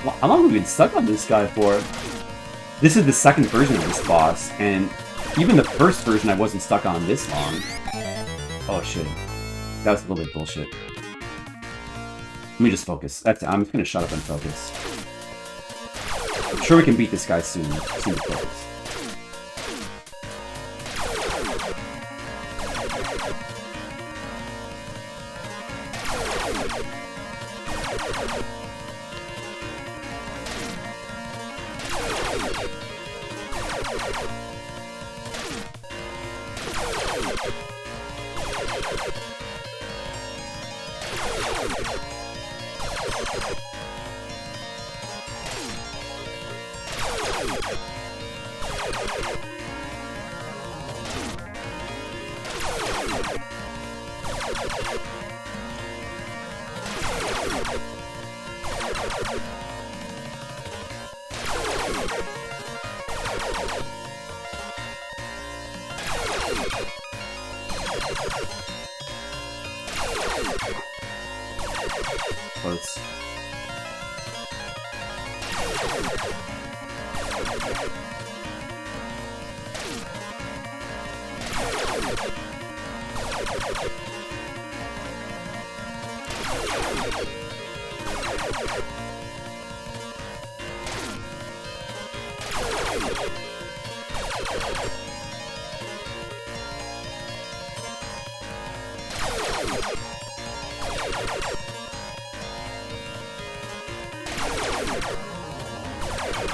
Well, how long have we been stuck on this guy for? This is the second version of this boss, and even the first version I wasn't stuck on this long. Oh shit. That was a little bit bullshit. Let me just focus. That's it. I'm just gonna shut up and focus. I'm sure we can beat this guy soon. Soon to focus.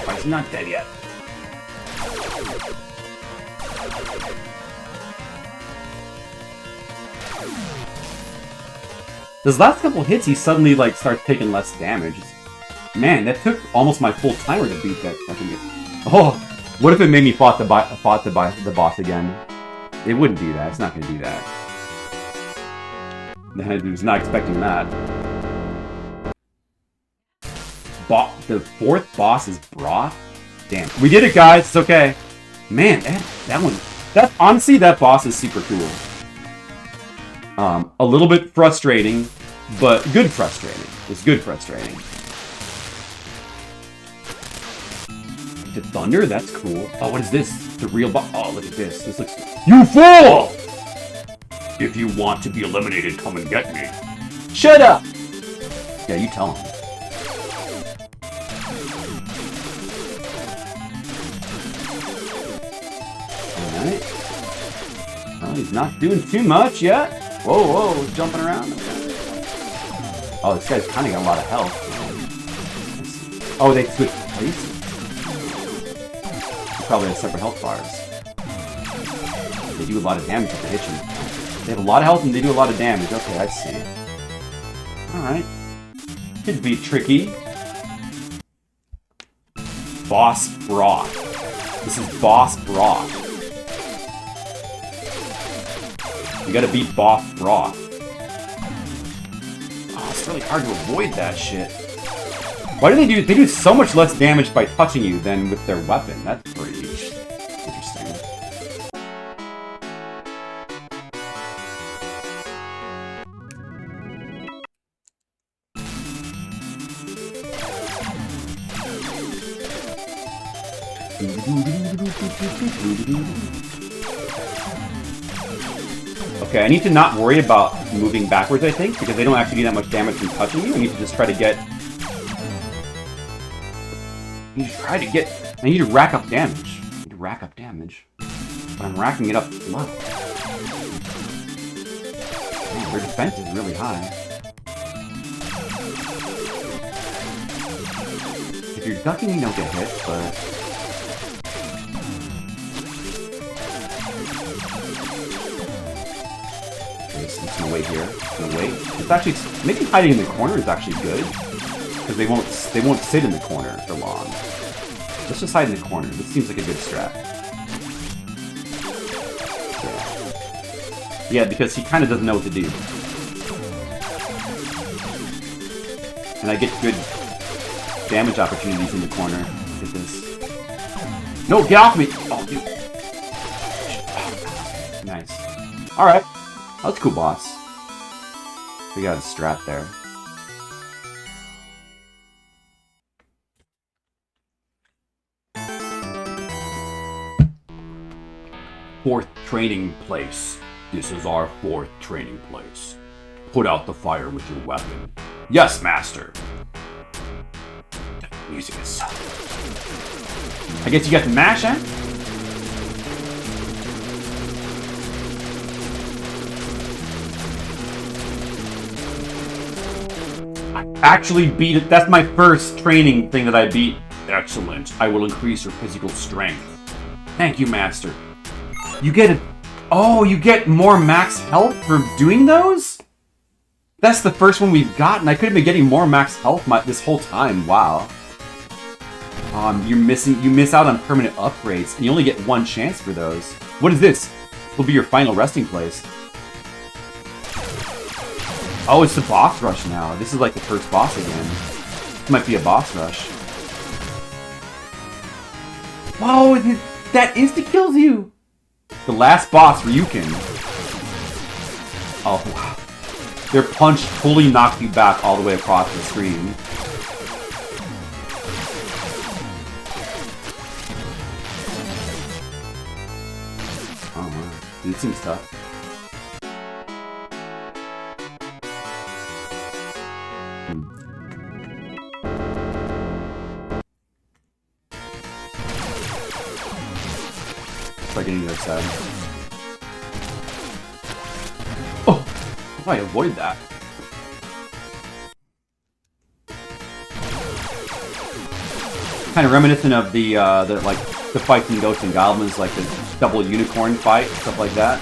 Oh, he's not dead yet. Those last couple hits, he suddenly like starts taking less damage. Man, that took almost my full timer to beat that fucking. Oh, what if it made me fight the boss again? It wouldn't do that. It's not gonna do that. I was not expecting that. The fourth boss is Broth? Damn. We did it, guys. It's okay. Man, that one... honestly, that boss is super cool. A little bit frustrating, but good frustrating. It's good frustrating. The thunder? That's cool. Oh, what is this? The real boss... Oh, look at this. This looks... You fool! If you want to be eliminated, come and get me. Shut up! Yeah, you tell him. Alright. Well, he's not doing too much yet. Whoa, whoa, he's jumping around. Okay. Oh, this guy's kind of got a lot of health. Oh, they switched places? They probably have separate health bars. They do a lot of damage if they hit you. They have a lot of health and they do a lot of damage. Okay, I see. Alright. Could be tricky. Boss Broth. This is Boss Broth. You gotta beat Boss Broth. Oh, it's really hard to avoid that shit. Why do they do... They do so much less damage by touching you than with their weapon. That's pretty interesting. Okay, I need to not worry about moving backwards, I think, because they don't actually do that much damage from touching you. I need to just try to get... I need to rack up damage. But I'm racking it up low. Man, their defense is really high. If you're ducking, you don't get hit, but... I'm just gonna wait here. It's actually... Maybe hiding in the corner is actually good. Because they won't sit in the corner for long. Let's just hide in the corner. This seems like a good strat. Yeah, because he kind of doesn't know what to do. And I get good damage opportunities in the corner. Look at this. No, get off me! Oh, dude. Nice. Alright. That was a cool boss. We got a strat there. Fourth training place. This is our fourth training place. Put out the fire with your weapon. Yes, master. Music is... I guess you got the mash, eh? I actually beat it. That's my first training thing that I beat. Excellent. I will increase your physical strength. Thank you, master. You get a... Oh, you get more max health for doing those? That's the first one we've gotten. I could have been getting more max health this whole time. Wow. You miss out on permanent upgrades, and you only get one chance for those. What is this? Will be your final resting place. Oh, it's the boss rush now. This is like the first boss again. This might be a boss rush. Whoa, that insta-kills you! The last boss, Ryukin. Oh, wow. Their punch fully knocked you back all the way across the screen. It seems tough. Try getting to the other side. Oh! How do I avoid that? Kind of reminiscent of the fights in Ghosts N Goblins, like the double unicorn fight, stuff like that.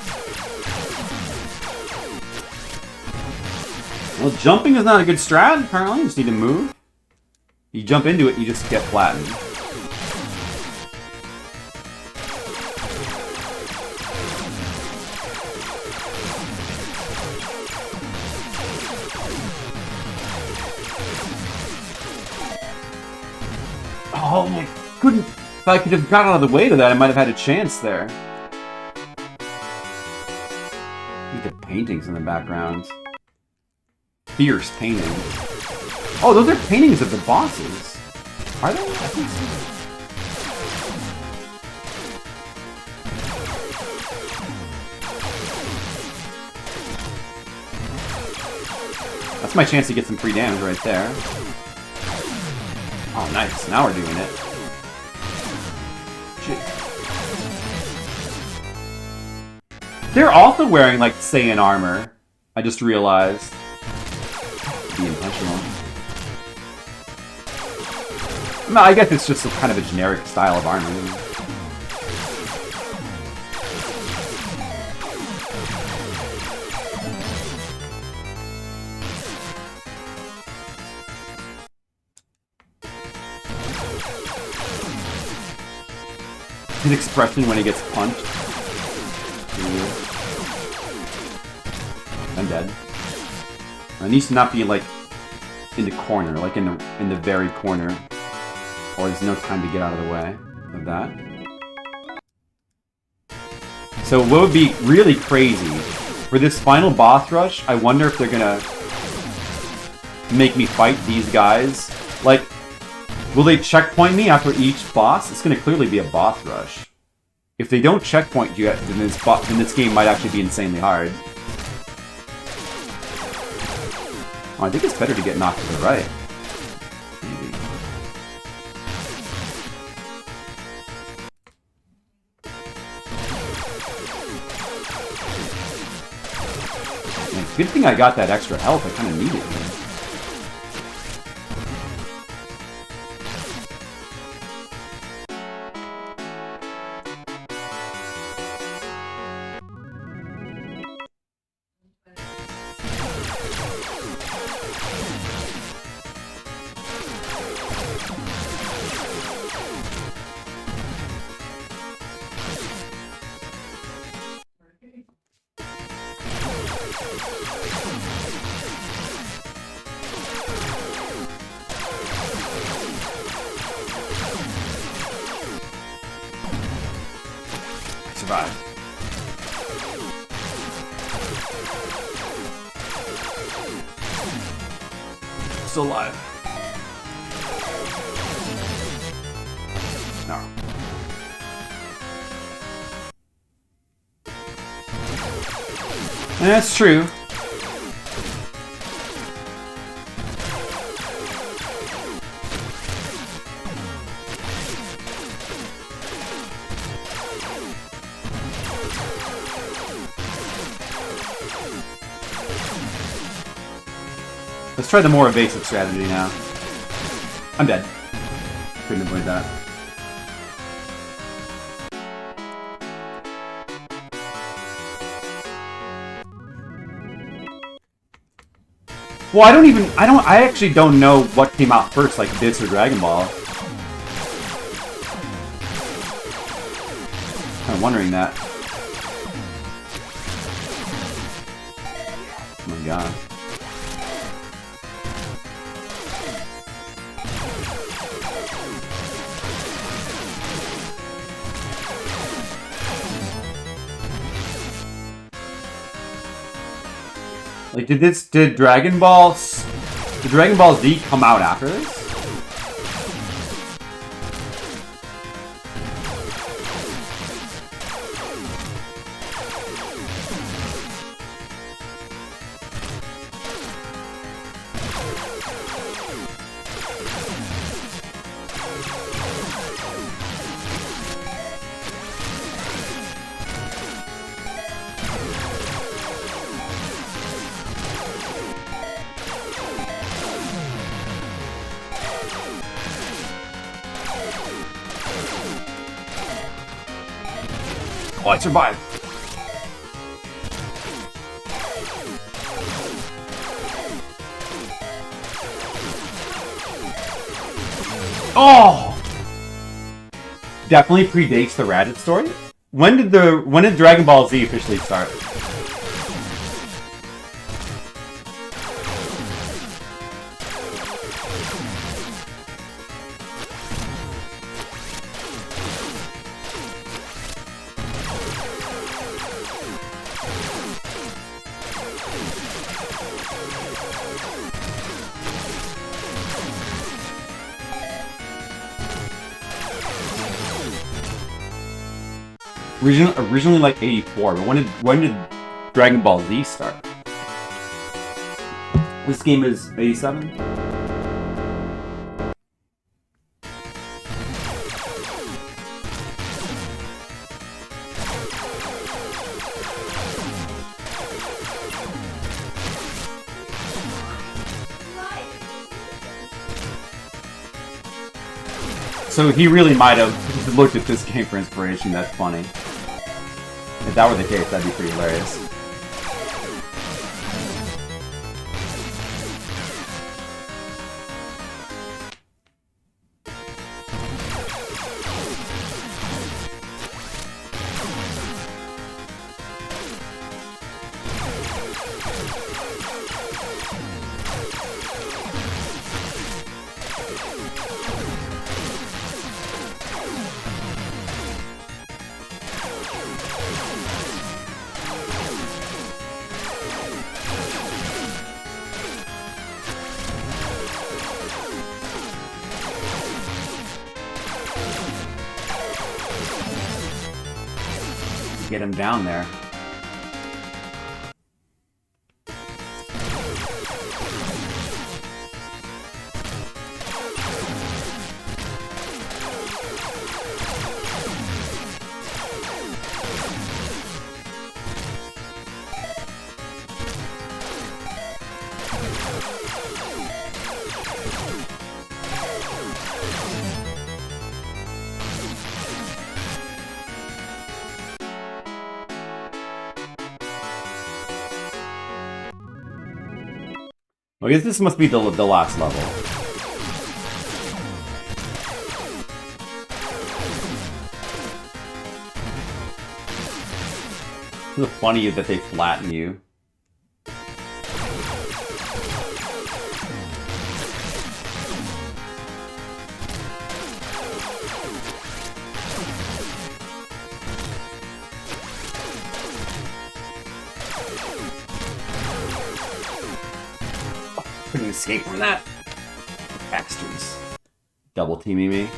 Well, jumping is not a good strat, apparently. You just need to move. You jump into it, you just get flattened. Oh my goodness. If I could have got out of the way to that, I might have had a chance there. Look at the paintings in the background. Fierce paintings. Oh, those are paintings of the bosses. Are they? I think so. That's my chance to get some free damage right there. Oh, nice. Now we're doing it. Shit. They're also wearing, like, Saiyan armor. I just realized. Be intentional. No, I guess it's just a kind of a generic style of armor. His expression when he gets punched. I'm dead. It needs to not be like in the corner, like in the very corner, or there's no time to get out of the way of that. So what would be really crazy for this final boss rush? I wonder if they're gonna make me fight these guys. Like, will they checkpoint me after each boss? It's gonna clearly be a boss rush. If they don't checkpoint you, then this game might actually be insanely hard. Oh, I think it's better to get knocked to the right. Maybe. Man, good thing I got that extra health. I kind of need it here. Survive. Still alive. No. And that's true. Let's try the more evasive strategy now. I'm dead. Couldn't avoid that. Well, I actually don't know what came out first, like this or Dragon Ball. I'm wondering that. Oh my god. Like, did Dragon Ball Z come out after this? Oh, I survived. Oh! Definitely predates the Raditz story. When did Dragon Ball Z officially start? Originally like 84, but when did Dragon Ball Z start? This game is 87? So he really might have looked at this game for inspiration. That's funny. If that were the case, that'd be pretty hilarious. Get him down there. I guess this must be the last level. It's funny that they flatten you. Couldn't escape from that. Bastards. Double teaming me.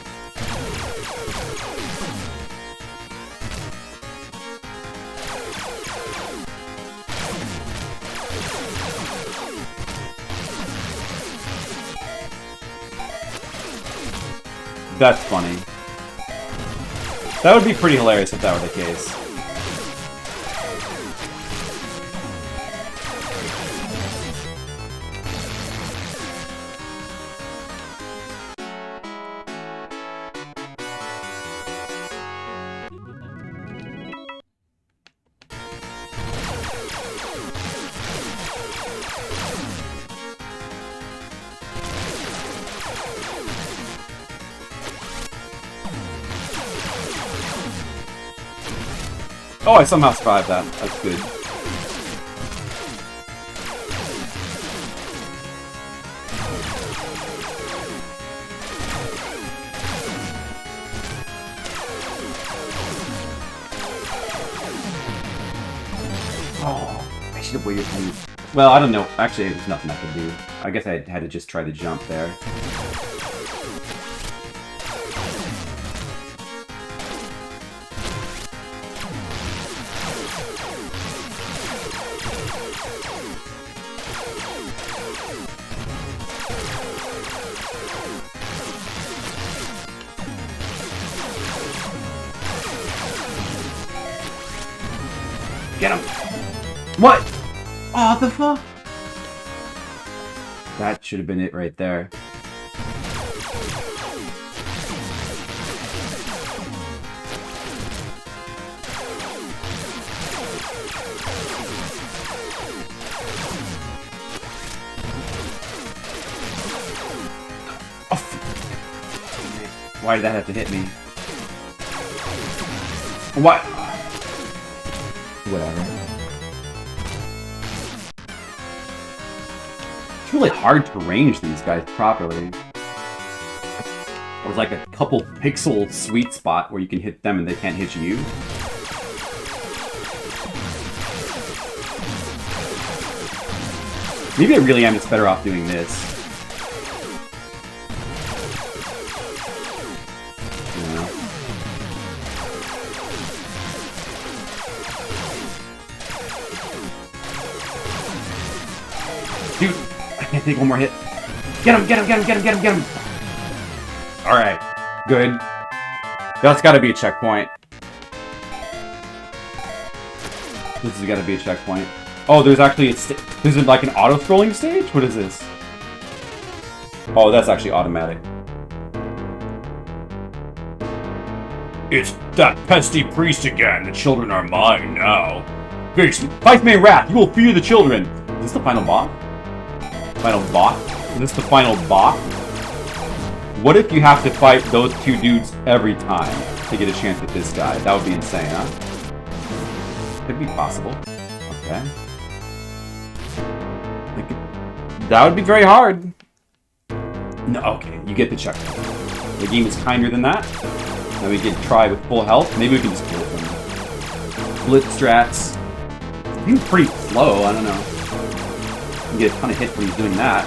That's funny. That would be pretty hilarious if that were the case. Oh, I somehow survived that. That's good. Oh, I should have waited for you. Well, I don't know. Actually, there's nothing I could do. I guess I had to just try to jump there. Get him! What? Oh, the fuck? That should have been it right there. Why did that have to hit me? What? Whatever. It's really hard to range these guys properly. There's like a couple pixel sweet spot where you can hit them and they can't hit you. Maybe I really am just better off doing this. Dude, I can't take one more hit. Get him, get him, get him, get him, get him, get him. Alright, good. That's gotta be a checkpoint. This has gotta be a checkpoint. Oh, there's actually a this is like an auto-scrolling stage? What is this? Oh, that's actually automatic. It's that pesky priest again. The children are mine now. Fight me, wrath. You will fear the children. Is this the final boss? Final boss? Is this the final boss? What if you have to fight those two dudes every time to get a chance at this guy? That would be insane, huh? Could be possible. Okay. That would be very hard. No, okay, you get the checkpoint. The game is kinder than that. Now we can try with full health. Maybe we can just kill them. Blitz strats. He's pretty slow, I don't know. You get a ton of hits when he's doing that.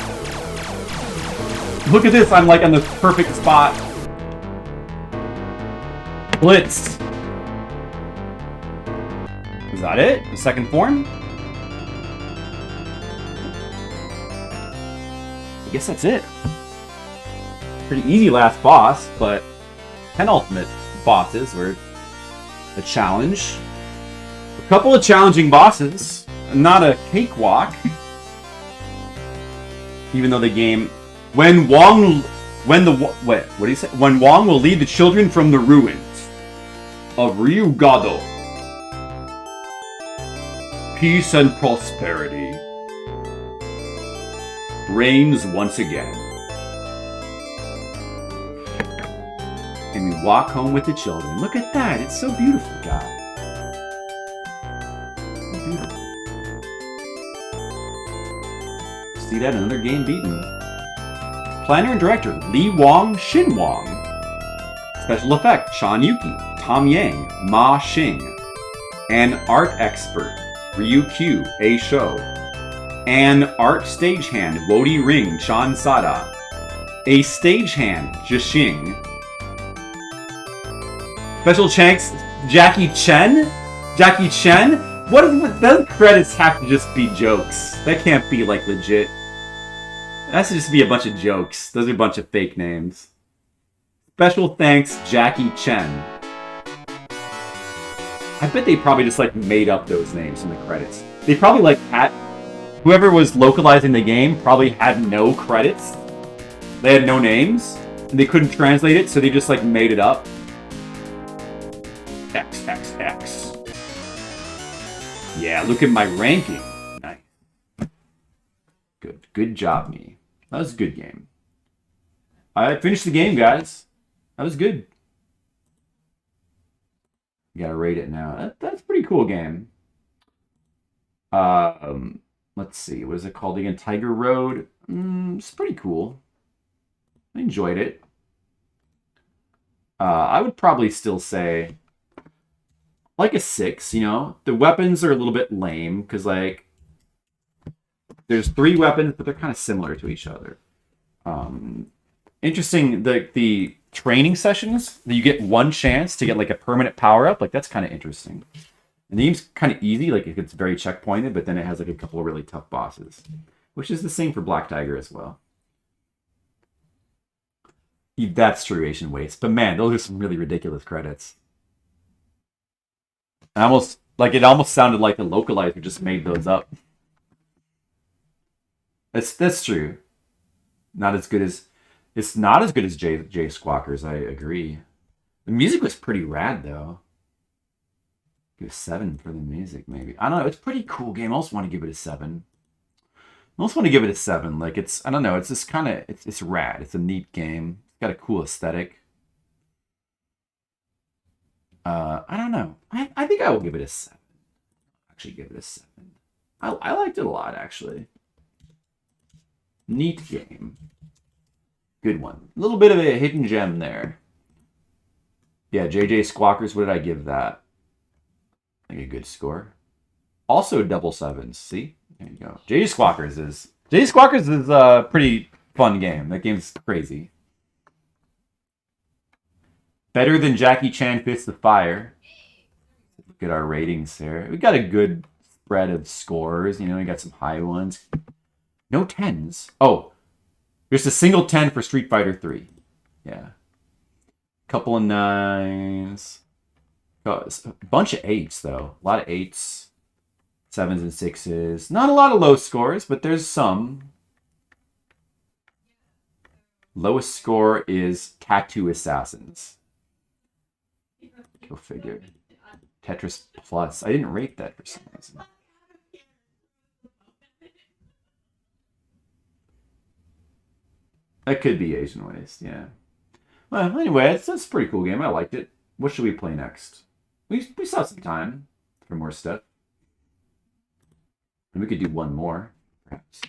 Look at this, I'm like on the perfect spot. Blitz. Is that it? The second form? I guess that's it. Pretty easy last boss, but penultimate bosses were a challenge. A couple of challenging bosses, not a cakewalk. Even though the game, when Wong will lead the children from the ruins of Ryugado, peace and prosperity reigns once again. And we walk home with the children. Look at that, it's so beautiful, guys. So beautiful. See that? Another game beaten. Planner and director, Lee Wong, Shin Wong. Special effect, Sean Yuki, Tom Yang, Ma Xing. An art expert, Ryu Q, A Show. An art stagehand, Wodi Ring, Chan Sada. A stagehand, Jixing. Special thanks, Jackie Chen? Jackie Chen? What is with those credits have to just be jokes? That can't be like legit. That has to just be a bunch of jokes. Those are a bunch of fake names. Special thanks, Jackie Chen. I bet they probably just like made up those names in the credits. They probably like had whoever was localizing the game probably had no credits. They had no names and they couldn't translate it, so they just like made it up. XXX. Yeah, look at my ranking. Nice. Good. Good job, me. That was a good game. I finished the game, guys. That was good. You gotta rate it now. That's a pretty cool game. Let's see. What is it called again? Tiger Road. It's pretty cool. I enjoyed it. I would probably still say like a 6, you know. The weapons are a little bit lame because like there's 3 weapons, but they're kind of similar to each other. Interesting, the training sessions that you get one chance to get like a permanent power up, like that's kind of interesting. And the game's kind of easy, like it's very checkpointed, but then it has like a couple of really tough bosses, which is the same for Black Tiger as well. That's true, Asian Waste. But man, those are some really ridiculous credits. I almost like it almost sounded like the localizer just made those up. That's true. Not as good as it's not as good as J Squawkers, I agree. The music was pretty rad though. Give it a 7 for the music, maybe. I don't know, it's a pretty cool game. I also want to give it a 7. I also want to give it a 7. Like it's I don't know, it's just kinda it's rad. It's a neat game. It's got a cool aesthetic. I don't know. I think I will give it a 7. Actually, give it a 7. I liked it a lot, actually. Neat game. Good one. A little bit of a hidden gem there. Yeah, JJ Squawkers, what did I give that? I think a good score. Also double 7s. See? There you go. JJ Squawkers is a pretty fun game. That game's crazy. Better than Jackie Chan Fist of Fire. Look at our ratings there. We got a good spread of scores. You know, we got some high ones. No 10s. Oh, there's a single 10 for Street Fighter 3. Yeah. Couple of 9s. A bunch of 8s, though. A lot of 8s. 7s and 6s. Not a lot of low scores, but there's some. Lowest score is Tattoo Assassins. Go figure. Tetris Plus. I didn't rate that for some reason. That could be Asian Waste, yeah. Well, anyway, it's a pretty cool game. I liked it. What should we play next? We still have some time for more stuff. And we could do one more, perhaps.